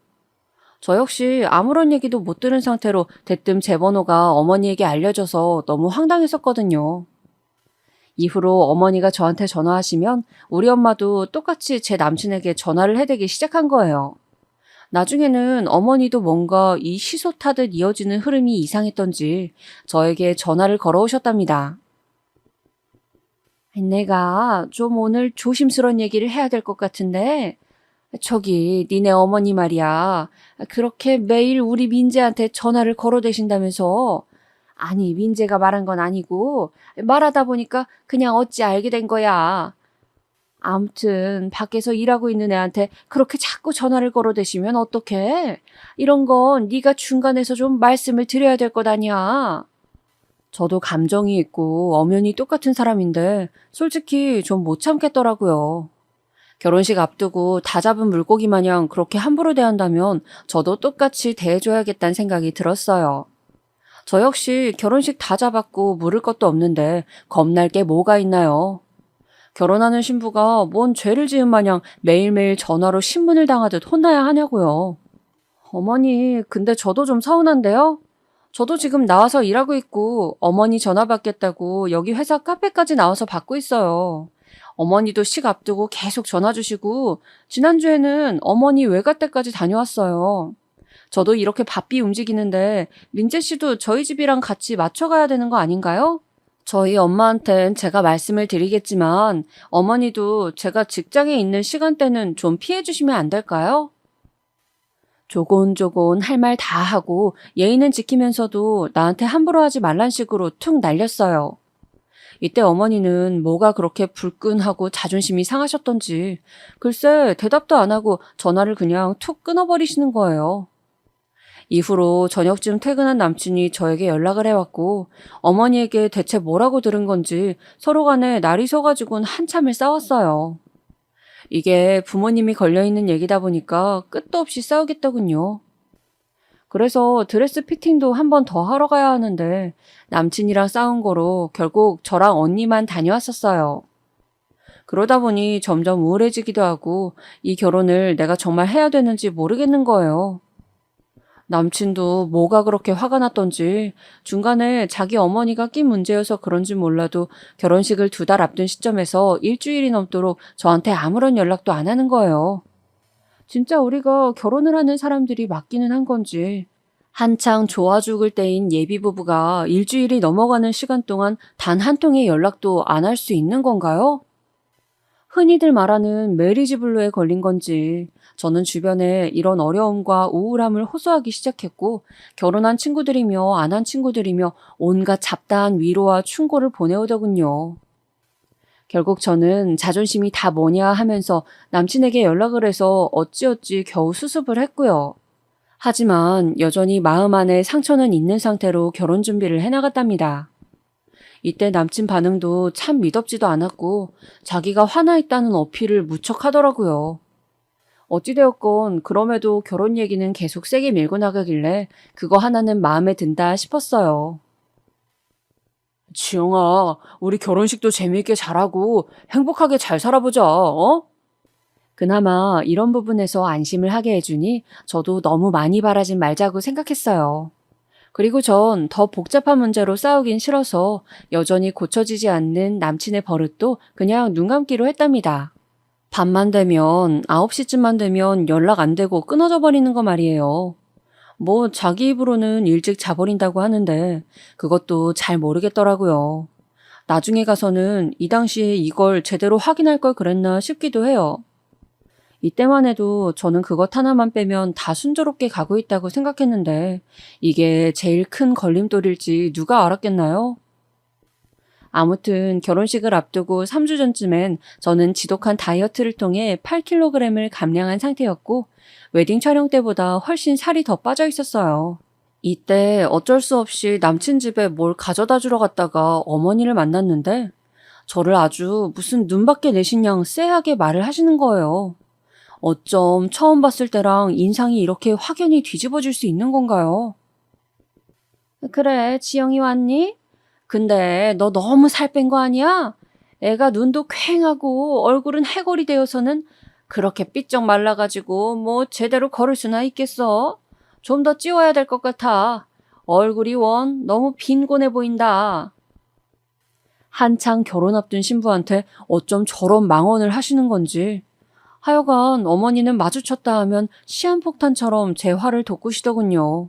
저 역시 아무런 얘기도 못 들은 상태로 대뜸 제 번호가 어머니에게 알려져서 너무 황당했었거든요. 이후로 어머니가 저한테 전화하시면 우리 엄마도 똑같이 제 남친에게 전화를 해대기 시작한 거예요. 나중에는 어머니도 뭔가 이 시소 타듯 이어지는 흐름이 이상했던지 저에게 전화를 걸어오셨답니다. 내가 좀 오늘 조심스러운 얘기를 해야 될 것 같은데 저기 니네 어머니 말이야. 그렇게 매일 우리 민재한테 전화를 걸어대신다면서. 아니 민재가 말한 건 아니고 말하다 보니까 그냥 어찌 알게 된 거야. 암튼 밖에서 일하고 있는 애한테 그렇게 자꾸 전화를 걸어대시면 어떡해? 이런 건 네가 중간에서 좀 말씀을 드려야 될 것 아니야. 저도 감정이 있고 엄연히 똑같은 사람인데 솔직히 좀 못 참겠더라고요. 결혼식 앞두고 다 잡은 물고기 마냥 그렇게 함부로 대한다면 저도 똑같이 대해줘야겠다는 생각이 들었어요. 저 역시 결혼식 다 잡았고 물을 것도 없는데 겁날 게 뭐가 있나요? 결혼하는 신부가 뭔 죄를 지은 마냥 매일매일 전화로 신문을 당하듯 혼나야 하냐고요. 어머니, 근데 저도 좀 서운한데요? 저도 지금 나와서 일하고 있고 어머니 전화 받겠다고 여기 회사 카페까지 나와서 받고 있어요. 어머니도 식 앞두고 계속 전화 주시고 지난주에는 어머니 외가 댁까지 다녀왔어요. 저도 이렇게 바삐 움직이는데 민재 씨도 저희 집이랑 같이 맞춰가야 되는 거 아닌가요? 저희 엄마한텐 제가 말씀을 드리겠지만 어머니도 제가 직장에 있는 시간대는 좀 피해 주시면 안 될까요? 조곤조곤 할 말 다 하고 예의는 지키면서도 나한테 함부로 하지 말란 식으로 툭 날렸어요. 이때 어머니는 뭐가 그렇게 불끈하고 자존심이 상하셨던지 글쎄 대답도 안 하고 전화를 그냥 툭 끊어버리시는 거예요. 이후로 저녁쯤 퇴근한 남친이 저에게 연락을 해왔고 어머니에게 대체 뭐라고 들은 건지 서로 간에 날이 서가지고는 한참을 싸웠어요. 이게 부모님이 걸려있는 얘기다 보니까 끝도 없이 싸우겠더군요. 그래서 드레스 피팅도 한 번 더 하러 가야 하는데 남친이랑 싸운 거로 결국 저랑 언니만 다녀왔었어요. 그러다 보니 점점 우울해지기도 하고 이 결혼을 내가 정말 해야 되는지 모르겠는 거예요. 남친도 뭐가 그렇게 화가 났던지 중간에 자기 어머니가 낀 문제여서 그런지 몰라도 결혼식을 2달 앞둔 시점에서 일주일이 넘도록 저한테 아무런 연락도 안 하는 거예요. 진짜 우리가 결혼을 하는 사람들이 맞기는 한 건지 한창 좋아 죽을 때인 예비부부가 일주일이 넘어가는 시간 동안 단 한 통의 연락도 안 할 수 있는 건가요? 흔히들 말하는 메리지 블루에 걸린 건지 저는 주변에 이런 어려움과 우울함을 호소하기 시작했고 결혼한 친구들이며 안 한 친구들이며 온갖 잡다한 위로와 충고를 보내오더군요. 결국 저는 자존심이 다 뭐냐 하면서 남친에게 연락을 해서 어찌어찌 겨우 수습을 했고요. 하지만 여전히 마음 안에 상처는 있는 상태로 결혼 준비를 해나갔답니다. 이때 남친 반응도 참 미덥지도 않았고 자기가 화나 있다는 어필을 무척 하더라고요. 어찌되었건 그럼에도 결혼 얘기는 계속 세게 밀고 나가길래 그거 하나는 마음에 든다 싶었어요. 지영아, 우리 결혼식도 재미있게 잘하고 행복하게 잘 살아보자, 어? 그나마 이런 부분에서 안심을 하게 해주니 저도 너무 많이 바라진 말자고 생각했어요. 그리고 전 더 복잡한 문제로 싸우긴 싫어서 여전히 고쳐지지 않는 남친의 버릇도 그냥 눈 감기로 했답니다. 밤만 되면 9시쯤만 되면 연락 안 되고 끊어져 버리는 거 말이에요. 뭐 자기 입으로는 일찍 자버린다고 하는데 그것도 잘 모르겠더라고요. 나중에 가서는 이 당시에 이걸 제대로 확인할 걸 그랬나 싶기도 해요. 이때만 해도 저는 그것 하나만 빼면 다 순조롭게 가고 있다고 생각했는데 이게 제일 큰 걸림돌일지 누가 알았겠나요? 아무튼 결혼식을 앞두고 3주 전쯤엔 저는 지독한 다이어트를 통해 8kg을 감량한 상태였고 웨딩 촬영 때보다 훨씬 살이 더 빠져 있었어요. 이때 어쩔 수 없이 남친 집에 뭘 가져다 주러 갔다가 어머니를 만났는데 저를 아주 무슨 눈밖에 내신 양 쎄하게 말을 하시는 거예요. 어쩜 처음 봤을 때랑 인상이 이렇게 확연히 뒤집어질 수 있는 건가요? 그래, 지영이 왔니? 근데 너 너무 살 뺀 거 아니야? 애가 눈도 퀭하고 얼굴은 해골이 되어서는 그렇게 삐쩍 말라가지고 뭐 제대로 걸을 수나 있겠어? 좀 더 찌워야 될 것 같아. 얼굴이 원 너무 빈곤해 보인다. 한창 결혼 앞둔 신부한테 어쩜 저런 망언을 하시는 건지. 하여간 어머니는 마주쳤다 하면 시한폭탄처럼 제 화를 돋구시더군요.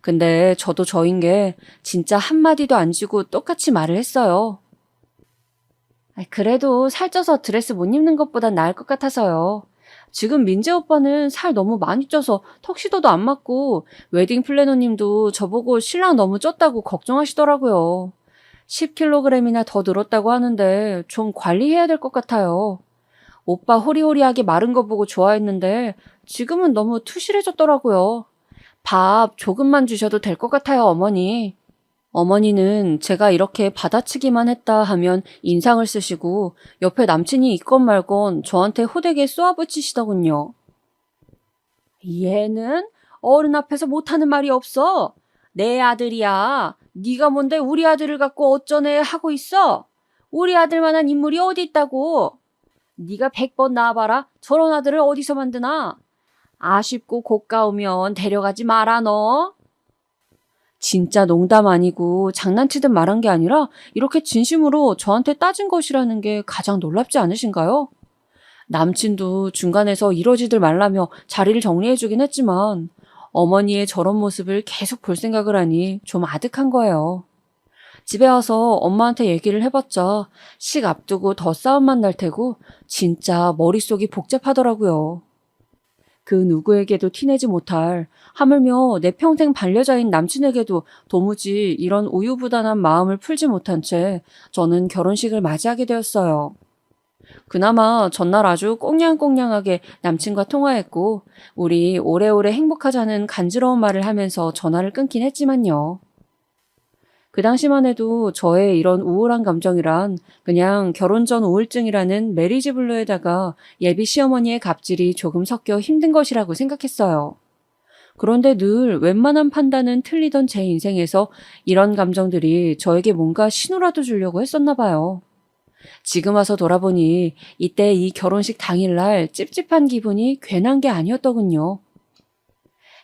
근데 저도 저인 게 진짜 한마디도 안 지고 똑같이 말을 했어요. 그래도 살쪄서 드레스 못 입는 것보단 나을 것 같아서요. 지금 민재 오빠는 살 너무 많이 쪄서 턱시도도 안 맞고 웨딩 플래너님도 저보고 신랑 너무 쪘다고 걱정하시더라고요. 10kg이나 더 늘었다고 하는데 좀 관리해야 될 것 같아요. 오빠 호리호리하게 마른 거 보고 좋아했는데 지금은 너무 투실해졌더라고요. 밥 조금만 주셔도 될 것 같아요, 어머니. 어머니는 제가 이렇게 받아치기만 했다 하면 인상을 쓰시고 옆에 남친이 있건 말건 저한테 호되게 쏘아붙이시더군요. 얘는 어른 앞에서 못하는 말이 없어. 내 아들이야. 네가 뭔데 우리 아들을 갖고 어쩌네 하고 있어. 우리 아들만한 인물이 어디 있다고. 네가 100번 낳아봐라. 저런 아들을 어디서 만드나. 아쉽고 고가우면 데려가지 마라 너. 진짜 농담 아니고 장난치듯 말한 게 아니라 이렇게 진심으로 저한테 따진 것이라는 게 가장 놀랍지 않으신가요? 남친도 중간에서 이러지들 말라며 자리를 정리해주긴 했지만 어머니의 저런 모습을 계속 볼 생각을 하니 좀 아득한 거예요. 집에 와서 엄마한테 얘기를 해봤자 식 앞두고 더 싸움만 날 테고 진짜 머릿속이 복잡하더라고요. 그 누구에게도 티내지 못할 하물며 내 평생 반려자인 남친에게도 도무지 이런 우유부단한 마음을 풀지 못한 채 저는 결혼식을 맞이하게 되었어요. 그나마 전날 아주 꽁냥꽁냥하게 남친과 통화했고 우리 오래오래 행복하자는 간지러운 말을 하면서 전화를 끊긴 했지만요. 그 당시만 해도 저의 이런 우울한 감정이란 그냥 결혼 전 우울증이라는 메리지 블루에다가 예비 시어머니의 갑질이 조금 섞여 힘든 것이라고 생각했어요. 그런데 늘 웬만한 판단은 틀리던 제 인생에서 이런 감정들이 저에게 뭔가 신호라도 주려고 했었나 봐요. 지금 와서 돌아보니 이때 이 결혼식 당일날 찝찝한 기분이 괜한 게 아니었더군요.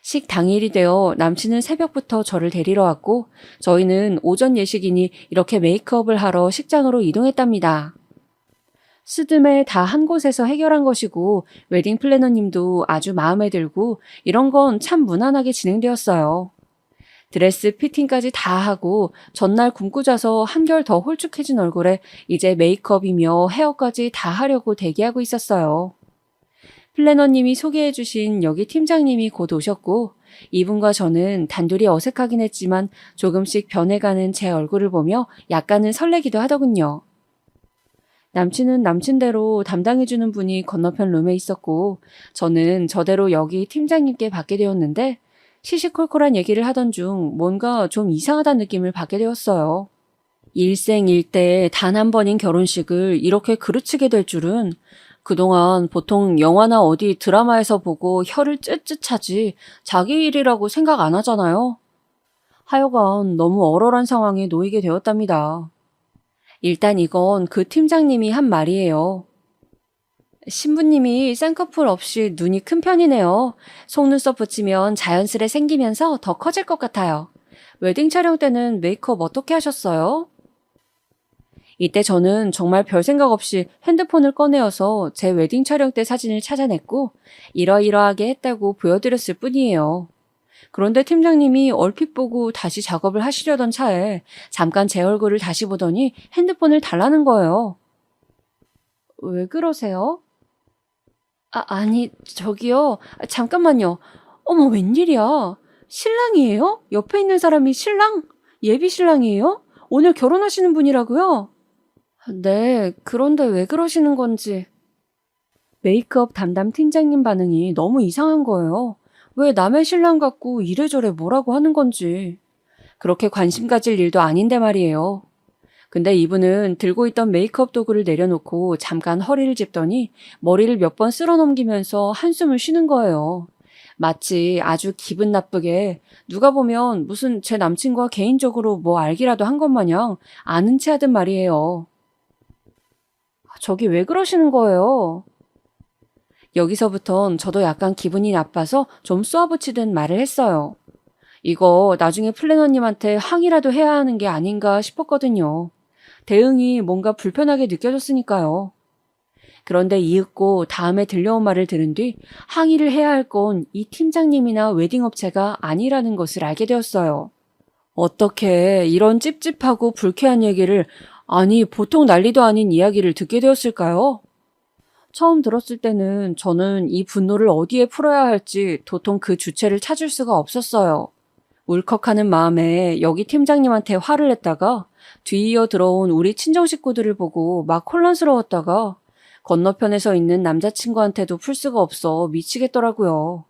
식 당일이 되어 남친은 새벽부터 저를 데리러 왔고 저희는 오전 예식이니 이렇게 메이크업을 하러 식장으로 이동했답니다. 스드메 다 한 곳에서 해결한 것이고 웨딩 플래너님도 아주 마음에 들고 이런 건 참 무난하게 진행되었어요. 드레스 피팅까지 다 하고 전날 굶고 자서 한결 더 홀쭉해진 얼굴에 이제 메이크업이며 헤어까지 다 하려고 대기하고 있었어요. 플래너님이 소개해주신 여기 팀장님이 곧 오셨고 이분과 저는 단둘이 어색하긴 했지만 조금씩 변해가는 제 얼굴을 보며 약간은 설레기도 하더군요. 남친은 남친대로 담당해주는 분이 건너편 룸에 있었고 저는 저대로 여기 팀장님께 받게 되었는데 시시콜콜한 얘기를 하던 중 뭔가 좀 이상하다는 느낌을 받게 되었어요. 일생일대 단 한 번인 결혼식을 이렇게 그르치게 될 줄은 그동안 보통 영화나 어디 드라마에서 보고 혀를 쯧쯧하지 자기 일이라고 생각 안 하잖아요. 하여간 너무 얼얼한 상황에 놓이게 되었답니다. 일단 이건 그 팀장님이 한 말이에요. 신부님이 쌍꺼풀 없이 눈이 큰 편이네요. 속눈썹 붙이면 자연스레 생기면서 더 커질 것 같아요. 웨딩 촬영 때는 메이크업 어떻게 하셨어요? 이때 저는 정말 별 생각 없이 핸드폰을 꺼내어서 제 웨딩 촬영 때 사진을 찾아냈고 이러이러하게 했다고 보여드렸을 뿐이에요. 그런데 팀장님이 얼핏 보고 다시 작업을 하시려던 차에 잠깐 제 얼굴을 다시 보더니 핸드폰을 달라는 거예요. 왜 그러세요? 아니, 저기요. 잠깐만요. 어머, 웬일이야. 신랑이에요? 옆에 있는 사람이 신랑? 예비 신랑이에요? 오늘 결혼하시는 분이라고요? 네, 그런데 왜 그러시는 건지. 메이크업 담당 팀장님 반응이 너무 이상한 거예요. 왜 남의 신랑 갖고 이래저래 뭐라고 하는 건지. 그렇게 관심 가질 일도 아닌데 말이에요. 근데 이분은 들고 있던 메이크업 도구를 내려놓고 잠깐 허리를 짚더니 머리를 몇 번 쓸어 넘기면서 한숨을 쉬는 거예요. 마치 아주 기분 나쁘게 누가 보면 무슨 제 남친과 개인적으로 뭐 알기라도 한 것 마냥 아는 체 하듯 말이에요. 저기 왜 그러시는 거예요? 여기서부턴 저도 약간 기분이 나빠서 좀 쏘아붙이듯 말을 했어요. 이거 나중에 플래너님한테 항의라도 해야 하는 게 아닌가 싶었거든요. 대응이 뭔가 불편하게 느껴졌으니까요. 그런데 이윽고 다음에 들려온 말을 들은 뒤 항의를 해야 할 건 이 팀장님이나 웨딩업체가 아니라는 것을 알게 되었어요. 어떻게 이런 찝찝하고 불쾌한 얘기를, 아니 보통 난리도 아닌 이야기를 듣게 되었을까요? 처음 들었을 때는 저는 이 분노를 어디에 풀어야 할지 도통 그 주체를 찾을 수가 없었어요. 울컥하는 마음에 여기 팀장님한테 화를 냈다가 뒤이어 들어온 우리 친정 식구들을 보고 막 혼란스러웠다가 건너편에서 있는 남자친구한테도 풀 수가 없어 미치겠더라고요.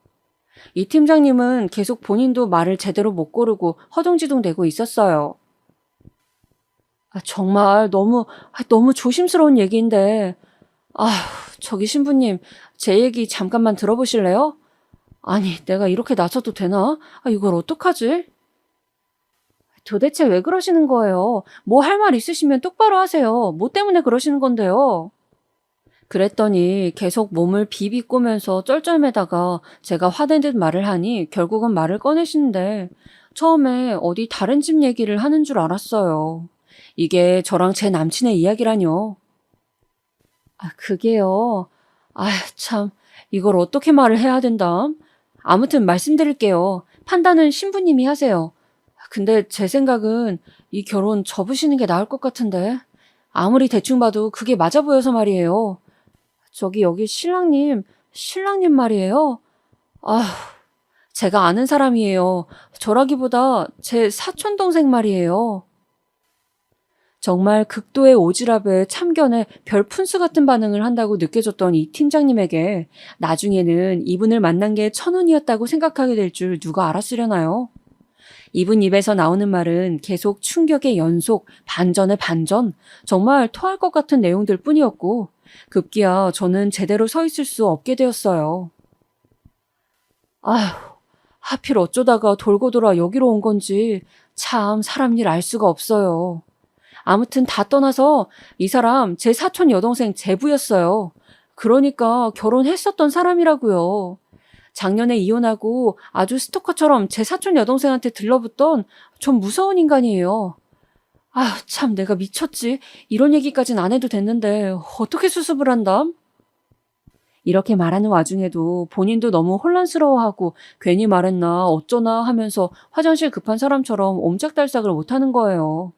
이 팀장님은 계속 본인도 말을 제대로 못 고르고 허둥지둥 대고 있었어요. 정말 너무 조심스러운 얘기인데, 저기 신부님, 제 얘기 잠깐만 들어보실래요? 아니, 내가 이렇게 나서도 되나? 이걸 어떡하지? 도대체 왜 그러시는 거예요? 뭐 할 말 있으시면 똑바로 하세요. 뭐 때문에 그러시는 건데요? 그랬더니 계속 몸을 비비꼬면서 쩔쩔매다가 제가 화낸 듯 말을 하니 결국은 말을 꺼내시는데 처음에 어디 다른 집 얘기를 하는 줄 알았어요. 이게 저랑 제 남친의 이야기라뇨. 그게요. 참, 이걸 어떻게 말을 해야 된담? 아무튼 말씀드릴게요. 판단은 신부님이 하세요. 근데 제 생각은 이 결혼 접으시는 게 나을 것 같은데. 아무리 대충 봐도 그게 맞아 보여서 말이에요. 저기 여기 신랑님 말이에요? 제가 아는 사람이에요. 저라기보다 제 사촌동생 말이에요. 정말 극도의 오지랖에 참견에 별푼수 같은 반응을 한다고 느껴졌던 이 팀장님에게 나중에는 이분을 만난 게 천운이었다고 생각하게 될 줄 누가 알았으려나요? 이분 입에서 나오는 말은 계속 충격의 연속, 반전의 반전, 정말 토할 것 같은 내용들 뿐이었고 급기야 저는 제대로 서 있을 수 없게 되었어요. 하필 어쩌다가 돌고 돌아 여기로 온 건지 참 사람 일 알 수가 없어요. 아무튼 다 떠나서 이 사람 제 사촌 여동생 제부였어요. 그러니까 결혼했었던 사람이라고요. 작년에 이혼하고 아주 스토커처럼 제 사촌 여동생한테 들러붙던 좀 무서운 인간이에요. 참 내가 미쳤지. 이런 얘기까진 안 해도 됐는데 어떻게 수습을 한담? 이렇게 말하는 와중에도 본인도 너무 혼란스러워하고 괜히 말했나 어쩌나 하면서 화장실 급한 사람처럼 옴짝달싹을 못하는 거예요.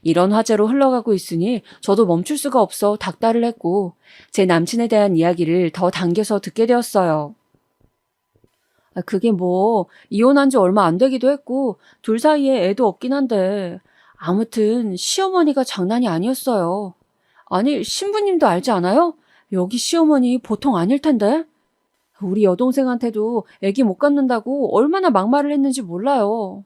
이런 화제로 흘러가고 있으니 저도 멈출 수가 없어 닥달을 했고 제 남친에 대한 이야기를 더 당겨서 듣게 되었어요. 그게 뭐 이혼한 지 얼마 안 되기도 했고 둘 사이에 애도 없긴 한데 아무튼 시어머니가 장난이 아니었어요. 아니 신부님도 알지 않아요? 여기 시어머니 보통 아닐 텐데. 우리 여동생한테도 애기 못 갖는다고 얼마나 막말을 했는지 몰라요.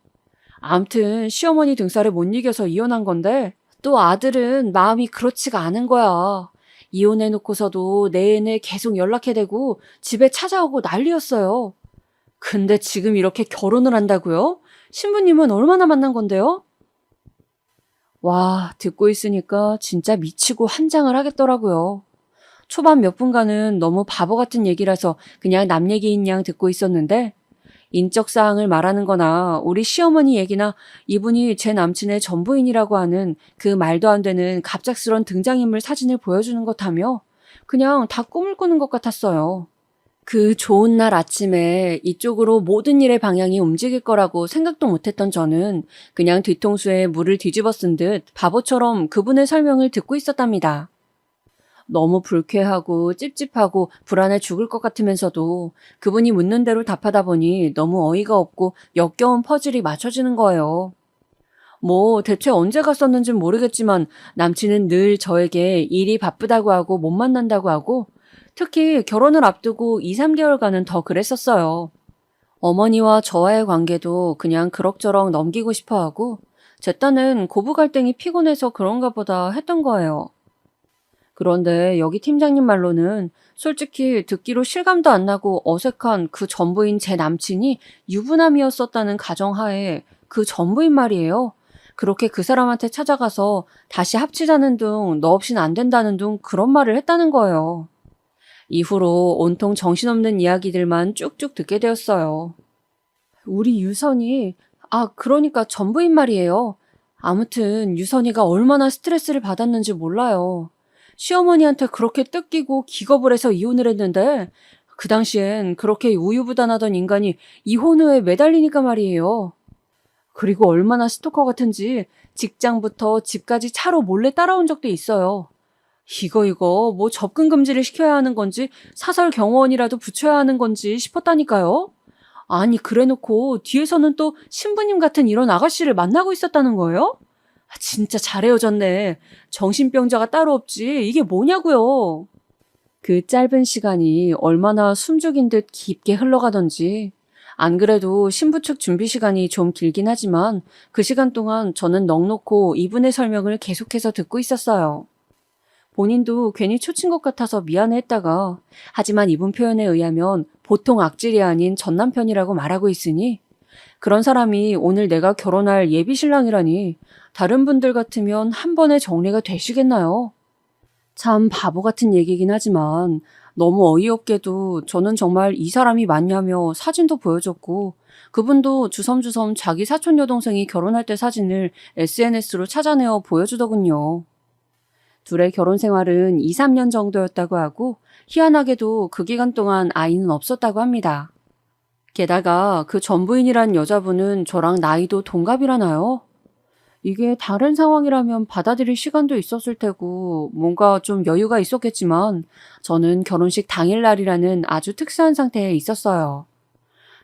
암튼 시어머니 등살에 못 이겨서 이혼한 건데 또 아들은 마음이 그렇지가 않은 거야. 이혼해놓고서도 내내 계속 연락해대고 집에 찾아오고 난리였어요. 근데 지금 이렇게 결혼을 한다고요? 신부님은 얼마나 만난 건데요? 와, 듣고 있으니까 진짜 미치고 한장을 하겠더라고요. 초반 몇 분간은 너무 바보 같은 얘기라서 그냥 남 얘기인 양 듣고 있었는데 인적 사항을 말하는 거나 우리 시어머니 얘기나 이분이 제 남친의 전부인이라고 하는 그 말도 안 되는 갑작스런 등장인물 사진을 보여주는 것 하며 그냥 다 꿈을 꾸는 것 같았어요. 그 좋은 날 아침에 이쪽으로 모든 일의 방향이 움직일 거라고 생각도 못했던 저는 그냥 뒤통수에 물을 뒤집어 쓴 듯 바보처럼 그분의 설명을 듣고 있었답니다. 너무 불쾌하고 찝찝하고 불안해 죽을 것 같으면서도 그분이 묻는 대로 답하다 보니 너무 어이가 없고 역겨운 퍼즐이 맞춰지는 거예요. 뭐 대체 언제 갔었는진 모르겠지만 남친은 늘 저에게 일이 바쁘다고 하고 못 만난다고 하고 특히 결혼을 앞두고 2, 3개월간은 더 그랬었어요. 어머니와 저와의 관계도 그냥 그럭저럭 넘기고 싶어 하고 제 딴은 고부 갈등이 피곤해서 그런가 보다 했던 거예요. 그런데 여기 팀장님 말로는 솔직히 듣기로 실감도 안 나고 어색한 그 전부인 제 남친이 유부남이었었다는 가정하에 그 전부인 말이에요. 그렇게 그 사람한테 찾아가서 다시 합치자는 둥 너 없인 안 된다는 둥 그런 말을 했다는 거예요. 이후로 온통 정신없는 이야기들만 쭉쭉 듣게 되었어요. 우리 유선이, 그러니까 전부인 말이에요. 아무튼 유선이가 얼마나 스트레스를 받았는지 몰라요. 시어머니한테 그렇게 뜯기고 기겁을 해서 이혼을 했는데 그 당시엔 그렇게 우유부단하던 인간이 이혼 후에 매달리니까 말이에요. 그리고 얼마나 스토커 같은지 직장부터 집까지 차로 몰래 따라온 적도 있어요. 이거 뭐 접근 금지를 시켜야 하는 건지 사설 경호원이라도 붙여야 하는 건지 싶었다니까요. 아니 그래놓고 뒤에서는 또 신부님 같은 이런 아가씨를 만나고 있었다는 거예요? 진짜 잘 헤어졌네. 정신병자가 따로 없지. 이게 뭐냐고요. 그 짧은 시간이 얼마나 숨죽인 듯 깊게 흘러가던지. 안 그래도 신부 측 준비 시간이 좀 길긴 하지만 그 시간 동안 저는 넋놓고 이분의 설명을 계속해서 듣고 있었어요. 본인도 괜히 초친 것 같아서 미안해했다가 하지만 이분 표현에 의하면 보통 악질이 아닌 전남편이라고 말하고 있으니 그런 사람이 오늘 내가 결혼할 예비 신랑이라니 다른 분들 같으면 한 번에 정리가 되시겠나요? 참 바보 같은 얘기긴 하지만 너무 어이없게도 저는 정말 이 사람이 맞냐며 사진도 보여줬고 그분도 주섬주섬 자기 사촌 여동생이 결혼할 때 사진을 SNS로 찾아내어 보여주더군요. 둘의 결혼 생활은 2, 3년 정도였다고 하고 희한하게도 그 기간 동안 아이는 없었다고 합니다. 게다가 그 전부인이란 여자분은 저랑 나이도 동갑이라나요? 이게 다른 상황이라면 받아들일 시간도 있었을 테고 뭔가 좀 여유가 있었겠지만 저는 결혼식 당일날이라는 아주 특수한 상태에 있었어요.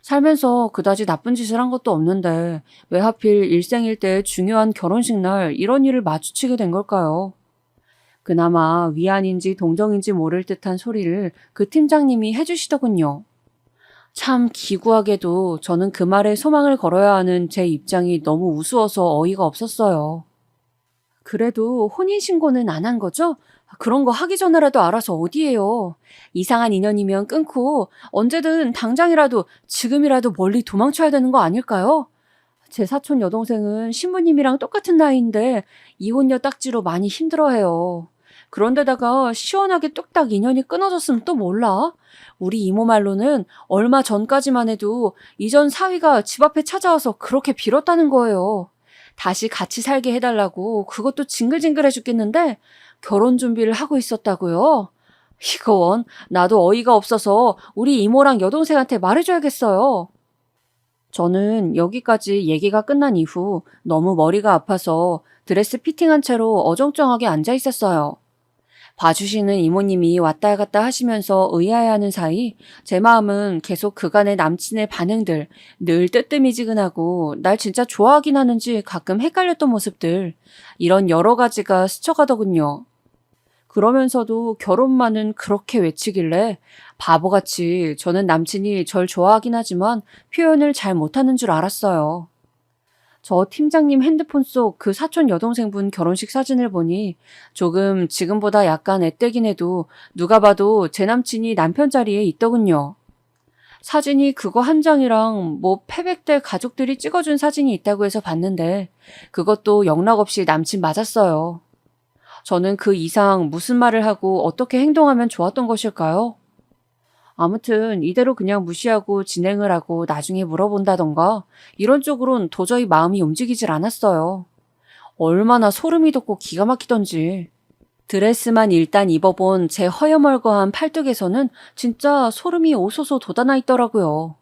살면서 그다지 나쁜 짓을 한 것도 없는데 왜 하필 일생일 때 중요한 결혼식 날 이런 일을 마주치게 된 걸까요? 그나마 위안인지 동정인지 모를 듯한 소리를 그 팀장님이 해주시더군요. 참 기구하게도 저는 그 말에 소망을 걸어야 하는 제 입장이 너무 우스워서 어이가 없었어요. 그래도 혼인신고는 안 한 거죠? 그런 거 하기 전에라도 알아서 어디예요. 이상한 인연이면 끊고 언제든 당장이라도 지금이라도 멀리 도망쳐야 되는 거 아닐까요? 제 사촌 여동생은 신부님이랑 똑같은 나이인데 이혼녀 딱지로 많이 힘들어해요. 그런데다가 시원하게 뚝딱 인연이 끊어졌으면 또 몰라? 우리 이모 말로는 얼마 전까지만 해도 이전 사위가 집 앞에 찾아와서 그렇게 빌었다는 거예요. 다시 같이 살게 해달라고 그것도 징글징글해 죽겠는데 결혼 준비를 하고 있었다고요? 이거 원, 나도 어이가 없어서 우리 이모랑 여동생한테 말해줘야겠어요. 저는 여기까지 얘기가 끝난 이후 너무 머리가 아파서 드레스 피팅한 채로 어정쩡하게 앉아 있었어요. 봐주시는 이모님이 왔다 갔다 하시면서 의아해하는 사이 제 마음은 계속 그간의 남친의 반응들, 늘 뜨뜨미지근하고 날 진짜 좋아하긴 하는지 가끔 헷갈렸던 모습들, 이런 여러 가지가 스쳐가더군요. 그러면서도 결혼만은 그렇게 외치길래 바보같이 저는 남친이 절 좋아하긴 하지만 표현을 잘 못하는 줄 알았어요. 저 팀장님 핸드폰 속 그 사촌 여동생분 결혼식 사진을 보니 조금 지금보다 약간 앳되긴 해도 누가 봐도 제 남친이 남편 자리에 있더군요. 사진이 그거 한 장이랑 뭐 패백대 가족들이 찍어준 사진이 있다고 해서 봤는데 그것도 영락없이 남친 맞았어요. 저는 그 이상 무슨 말을 하고 어떻게 행동하면 좋았던 것일까요? 아무튼 이대로 그냥 무시하고 진행을 하고 나중에 물어본다던가 이런 쪽으론 도저히 마음이 움직이질 않았어요. 얼마나 소름이 돋고 기가 막히던지. 드레스만 일단 입어본 제 허여멀거한 팔뚝에서는 진짜 소름이 오소소 돋아나 있더라고요.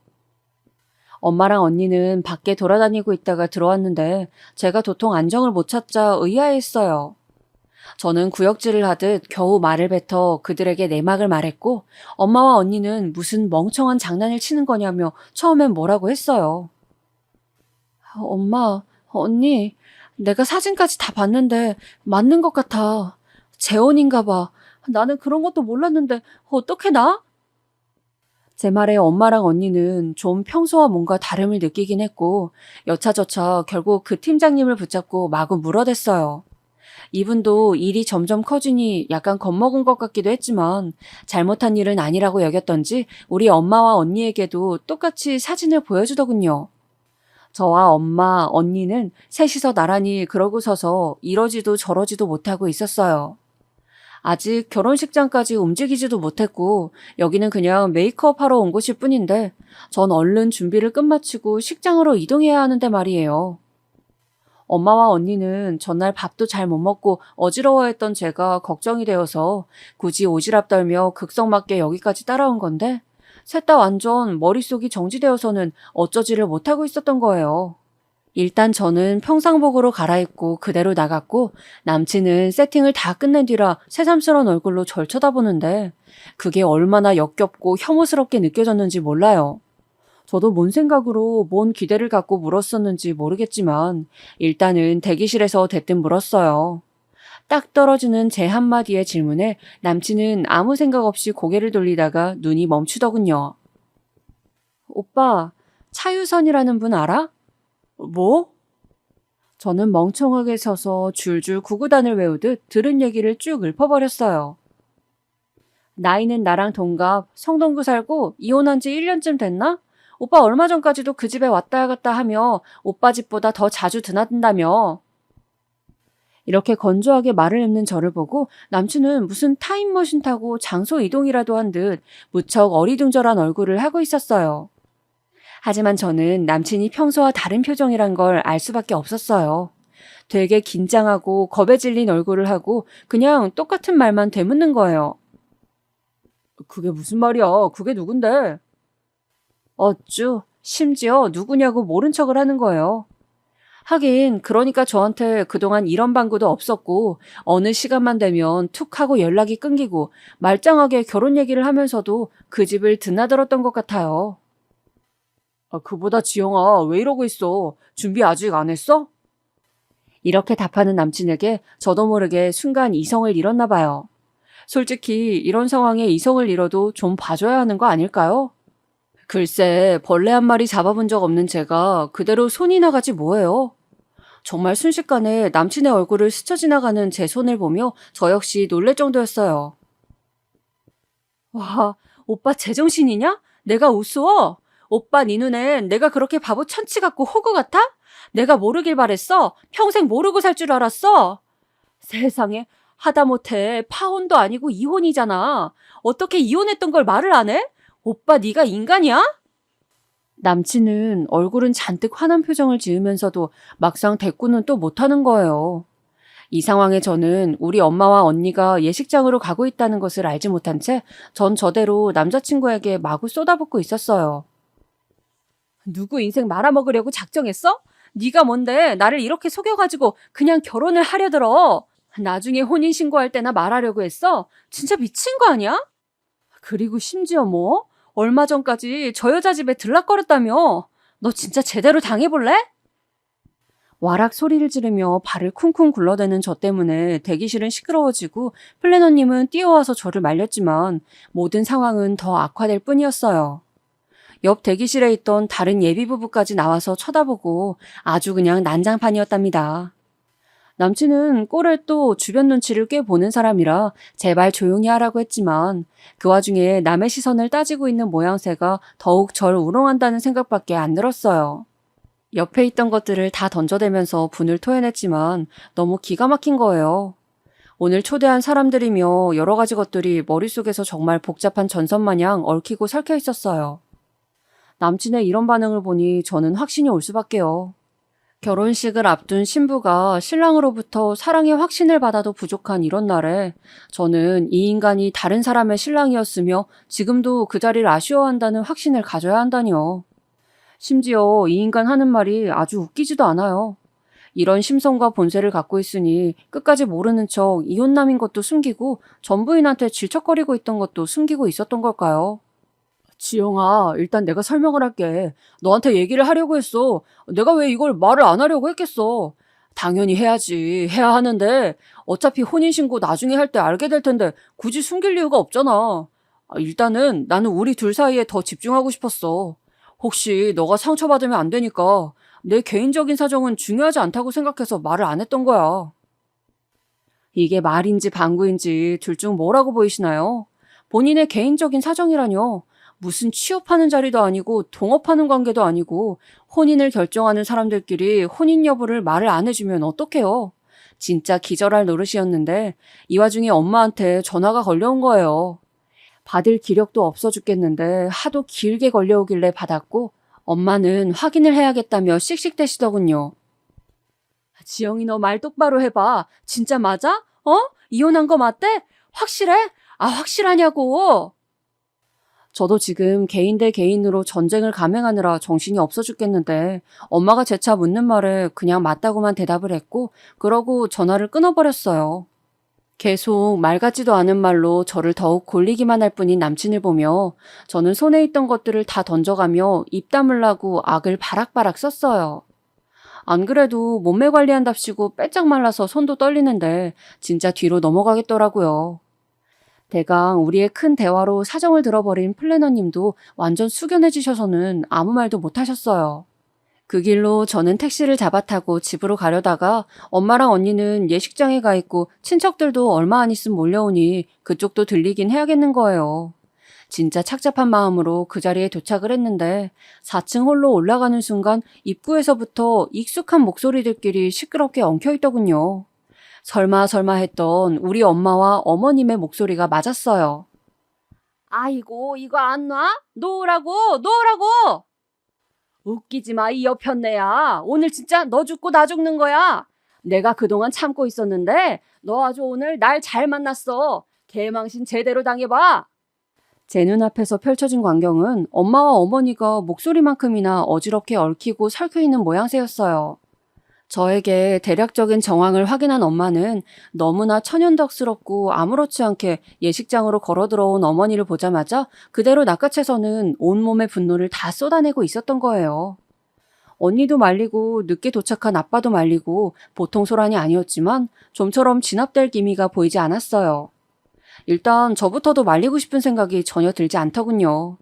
엄마랑 언니는 밖에 돌아다니고 있다가 들어왔는데 제가 도통 안정을 못 찾자 의아해했어요. 저는 구역질을 하듯 겨우 말을 뱉어 그들에게 내막을 말했고 엄마와 언니는 무슨 멍청한 장난을 치는 거냐며 처음엔 뭐라고 했어요. 엄마, 언니, 내가 사진까지 다 봤는데 맞는 것 같아. 재혼인가 봐. 나는 그런 것도 몰랐는데 어떻게 나? 제 말에 엄마랑 언니는 좀 평소와 뭔가 다름을 느끼긴 했고 여차저차 결국 그 팀장님을 붙잡고 마구 물어댔어요. 이분도 일이 점점 커지니 약간 겁먹은 것 같기도 했지만 잘못한 일은 아니라고 여겼던지 우리 엄마와 언니에게도 똑같이 사진을 보여주더군요. 저와 엄마, 언니는 셋이서 나란히 그러고 서서 이러지도 저러지도 못하고 있었어요. 아직 결혼식장까지 움직이지도 못했고 여기는 그냥 메이크업 하러 온 곳일 뿐인데 전 얼른 준비를 끝마치고 식장으로 이동해야 하는데 말이에요. 엄마와 언니는 전날 밥도 잘 못 먹고 어지러워했던 제가 걱정이 되어서 굳이 오지랖 떨며 극성맞게 여기까지 따라온 건데 셋 다 완전 머릿속이 정지되어서는 어쩌지를 못하고 있었던 거예요. 일단 저는 평상복으로 갈아입고 그대로 나갔고 남친은 세팅을 다 끝낸 뒤라 새삼스러운 얼굴로 절 쳐다보는데 그게 얼마나 역겹고 혐오스럽게 느껴졌는지 몰라요. 저도 뭔 생각으로 뭔 기대를 갖고 물었었는지 모르겠지만 일단은 대기실에서 대뜸 물었어요. 딱 떨어지는 제 한마디의 질문에 남친은 아무 생각 없이 고개를 돌리다가 눈이 멈추더군요. 오빠, 차유선이라는 분 알아? 뭐? 저는 멍청하게 서서 줄줄 구구단을 외우듯 들은 얘기를 쭉 읊어버렸어요. 나이는 나랑 동갑, 성동구 살고 이혼한 지 1년쯤 됐나? 오빠 얼마 전까지도 그 집에 왔다 갔다 하며 오빠 집보다 더 자주 드나든다며. 이렇게 건조하게 말을 읊는 저를 보고 남친은 무슨 타임머신 타고 장소 이동이라도 한 듯 무척 어리둥절한 얼굴을 하고 있었어요. 하지만 저는 남친이 평소와 다른 표정이란 걸 알 수밖에 없었어요. 되게 긴장하고 겁에 질린 얼굴을 하고 그냥 똑같은 말만 되묻는 거예요. 그게 무슨 말이야? 그게 누군데? 어쭈, 심지어 누구냐고 모른 척을 하는 거예요. 하긴 그러니까 저한테 그동안 이런 방구도 없었고 어느 시간만 되면 툭 하고 연락이 끊기고 말짱하게 결혼 얘기를 하면서도 그 집을 드나들었던 것 같아요. 그보다 지영아, 왜 이러고 있어? 준비 아직 안 했어? 이렇게 답하는 남친에게 저도 모르게 순간 이성을 잃었나 봐요. 솔직히 이런 상황에 이성을 잃어도 좀 봐줘야 하는 거 아닐까요? 글쎄, 벌레 한 마리 잡아본 적 없는 제가 그대로 손이 나가지 뭐예요. 정말 순식간에 남친의 얼굴을 스쳐 지나가는 제 손을 보며 저 역시 놀랄 정도였어요. 와, 오빠 제정신이냐? 내가 우스워? 오빠 네 눈엔 내가 그렇게 바보 천치 같고 호구 같아? 내가 모르길 바랬어? 평생 모르고 살 줄 알았어? 세상에, 하다못해 파혼도 아니고 이혼이잖아. 어떻게 이혼했던 걸 말을 안 해? 오빠 네가 인간이야? 남친은 얼굴은 잔뜩 화난 표정을 지으면서도 막상 대꾸는 또 못하는 거예요. 이 상황에 저는 우리 엄마와 언니가 예식장으로 가고 있다는 것을 알지 못한 채 전 저대로 남자친구에게 마구 쏟아붓고 있었어요. 누구 인생 말아먹으려고 작정했어? 네가 뭔데 나를 이렇게 속여가지고 그냥 결혼을 하려 들어. 나중에 혼인신고할 때나 말하려고 했어? 진짜 미친 거 아니야? 그리고 심지어 뭐? 얼마 전까지 저 여자 집에 들락거렸다며? 너 진짜 제대로 당해볼래? 와락 소리를 지르며 발을 쿵쿵 굴러대는 저 때문에 대기실은 시끄러워지고 플래너님은 뛰어와서 저를 말렸지만 모든 상황은 더 악화될 뿐이었어요. 옆 대기실에 있던 다른 예비부부까지 나와서 쳐다보고 아주 그냥 난장판이었답니다. 남친은 꼴을 또 주변 눈치를 꽤 보는 사람이라 제발 조용히 하라고 했지만 그 와중에 남의 시선을 따지고 있는 모양새가 더욱 절 우롱한다는 생각밖에 안 들었어요. 옆에 있던 것들을 다 던져대면서 분을 토해냈지만 너무 기가 막힌 거예요. 오늘 초대한 사람들이며 여러 가지 것들이 머릿속에서 정말 복잡한 전선 마냥 얽히고 설켜 있었어요. 남친의 이런 반응을 보니 저는 확신이 올 수밖에요. 결혼식을 앞둔 신부가 신랑으로부터 사랑의 확신을 받아도 부족한 이런 날에 저는 이 인간이 다른 사람의 신랑이었으며 지금도 그 자리를 아쉬워한다는 확신을 가져야 한다니요. 심지어 이 인간 하는 말이 아주 웃기지도 않아요. 이런 심성과 본세를 갖고 있으니 끝까지 모르는 척 이혼남인 것도 숨기고 전 부인한테 질척거리고 있던 것도 숨기고 있었던 걸까요? 지영아, 일단 내가 설명을 할게. 너한테 얘기를 하려고 했어. 내가 왜 이걸 말을 안 하려고 했겠어. 당연히 해야지. 해야 하는데 어차피 혼인신고 나중에 할 때 알게 될 텐데 굳이 숨길 이유가 없잖아. 일단은 나는 우리 둘 사이에 더 집중하고 싶었어. 혹시 너가 상처받으면 안 되니까 내 개인적인 사정은 중요하지 않다고 생각해서 말을 안 했던 거야. 이게 말인지 방구인지 둘 중 뭐라고 보이시나요? 본인의 개인적인 사정이라뇨. 무슨 취업하는 자리도 아니고 동업하는 관계도 아니고 혼인을 결정하는 사람들끼리 혼인 여부를 말을 안 해주면 어떡해요? 진짜 기절할 노릇이었는데 이 와중에 엄마한테 전화가 걸려온 거예요. 받을 기력도 없어 죽겠는데 하도 길게 걸려오길래 받았고 엄마는 확인을 해야겠다며 씩씩대시더군요. 지영이 너 말 똑바로 해봐. 진짜 맞아? 이혼한 거 맞대? 확실해? 확실하냐고. 저도 지금 개인 대 개인으로 전쟁을 감행하느라 정신이 없어 죽겠는데 엄마가 재차 묻는 말에 그냥 맞다고만 대답을 했고 그러고 전화를 끊어버렸어요. 계속 말 같지도 않은 말로 저를 더욱 골리기만 할 뿐인 남친을 보며 저는 손에 있던 것들을 다 던져가며 입 다물라고 악을 바락바락 썼어요. 안 그래도 몸매 관리한답시고 빼짝 말라서 손도 떨리는데 진짜 뒤로 넘어가겠더라고요. 대강 우리의 큰 대화로 사정을 들어버린 플래너님도 완전 숙연해지셔서는 아무 말도 못하셨어요. 그 길로 저는 택시를 잡아 타고 집으로 가려다가 엄마랑 언니는 예식장에 가 있고 친척들도 얼마 안 있으면 몰려오니 그쪽도 들리긴 해야겠는 거예요. 진짜 착잡한 마음으로 그 자리에 도착을 했는데 4층 홀로 올라가는 순간 입구에서부터 익숙한 목소리들끼리 시끄럽게 엉켜있더군요. 설마 했던 우리 엄마와 어머님의 목소리가 맞았어요. 아이고 이거 안 놔? 놓으라고! 웃기지 마, 이 여편네야. 오늘 진짜 너 죽고 나 죽는 거야. 내가 그동안 참고 있었는데 너 아주 오늘 날 잘 만났어. 개망신 제대로 당해봐. 제 눈앞에서 펼쳐진 광경은 엄마와 어머니가 목소리만큼이나 어지럽게 얽히고 설켜있는 모양새였어요. 저에게 대략적인 정황을 확인한 엄마는 너무나 천연덕스럽고 아무렇지 않게 예식장으로 걸어 들어온 어머니를 보자마자 그대로 낚아채서는 온몸의 분노를 다 쏟아내고 있었던 거예요. 언니도 말리고 늦게 도착한 아빠도 말리고 보통 소란이 아니었지만 좀처럼 진압될 기미가 보이지 않았어요. 일단 저부터도 말리고 싶은 생각이 전혀 들지 않더군요.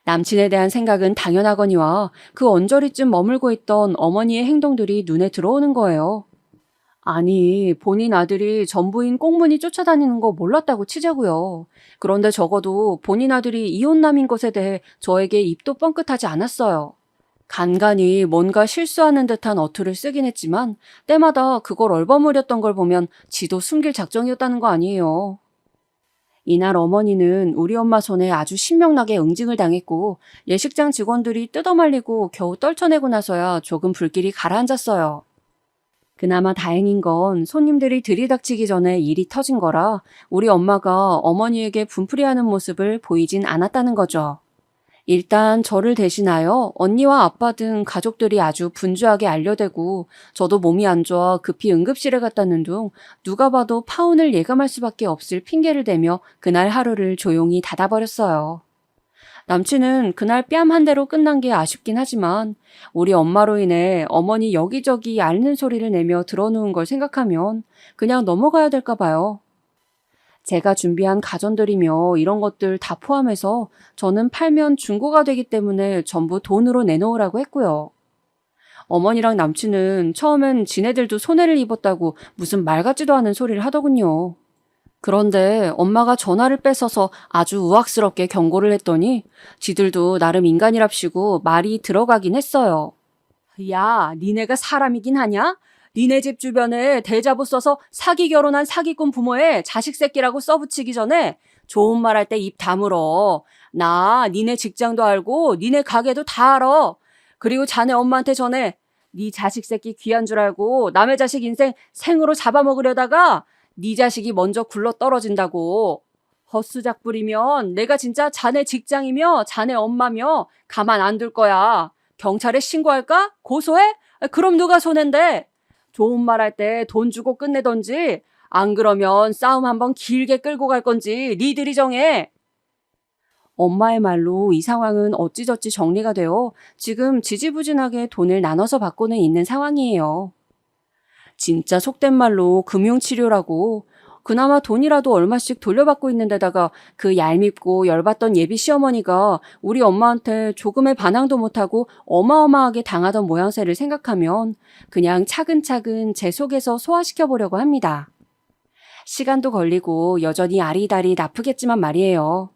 남친에 대한 생각은 당연하거니와 그 언저리쯤 머물고 있던 어머니의 행동들이 눈에 들어오는 거예요. 아니, 본인 아들이 전부인 꽁무니 쫓아다니는 거 몰랐다고 치자고요. 그런데 적어도 본인 아들이 이혼남인 것에 대해 저에게 입도 뻥끗하지 않았어요. 간간히 뭔가 실수하는 듯한 어투를 쓰긴 했지만 때마다 그걸 얼버무렸던 걸 보면 지도 숨길 작정이었다는 거 아니에요. 이날 어머니는 우리 엄마 손에 아주 신명나게 응징을 당했고 예식장 직원들이 뜯어말리고 겨우 떨쳐내고 나서야 조금 불길이 가라앉았어요. 그나마 다행인 건 손님들이 들이닥치기 전에 일이 터진 거라 우리 엄마가 어머니에게 분풀이하는 모습을 보이진 않았다는 거죠. 일단 저를 대신하여 언니와 아빠 등 가족들이 아주 분주하게 알려대고 저도 몸이 안 좋아 급히 응급실에 갔다는 둥 누가 봐도 파혼을 예감할 수밖에 없을 핑계를 대며 그날 하루를 조용히 닫아버렸어요. 남친은 그날 뺨 한 대로 끝난 게 아쉽긴 하지만 우리 엄마로 인해 어머니 여기저기 앓는 소리를 내며 들어누운 걸 생각하면 그냥 넘어가야 될까 봐요. 제가 준비한 가전들이며 이런 것들 다 포함해서 저는 팔면 중고가 되기 때문에 전부 돈으로 내놓으라고 했고요. 어머니랑 남친은 처음엔 지네들도 손해를 입었다고 무슨 말 같지도 않은 소리를 하더군요. 그런데 엄마가 전화를 뺏어서 아주 우악스럽게 경고를 했더니 지들도 나름 인간이랍시고 말이 들어가긴 했어요. 야, 니네가 사람이긴 하냐? 니네 집 주변에 대자보 써서 사기 결혼한 사기꾼 부모의 자식 새끼라고 써붙이기 전에 좋은 말 할 때 입 다물어. 나 니네 직장도 알고 니네 가게도 다 알아. 그리고 자네 엄마한테 전해. 니 자식 새끼 귀한 줄 알고 남의 자식 인생 생으로 잡아먹으려다가 네 자식이 먼저 굴러 떨어진다고. 헛수작 부리면 내가 진짜 자네 직장이며 자네 엄마며 가만 안 둘 거야. 경찰에 신고할까? 고소해? 그럼 누가 손해인데? 좋은 말 할 때 돈 주고 끝내던지 안 그러면 싸움 한번 길게 끌고 갈 건지 니들이 정해. 엄마의 말로 이 상황은 어찌저찌 정리가 되어 지금 지지부진하게 돈을 나눠서 받고는 있는 상황이에요. 진짜 속된 말로 금융치료라고 그나마 돈이라도 얼마씩 돌려받고 있는 데다가 그 얄밉고 열받던 예비 시어머니가 우리 엄마한테 조금의 반항도 못하고 어마어마하게 당하던 모양새를 생각하면 그냥 차근차근 제 속에서 소화시켜보려고 합니다. 시간도 걸리고 여전히 아리다리 아프겠지만 말이에요.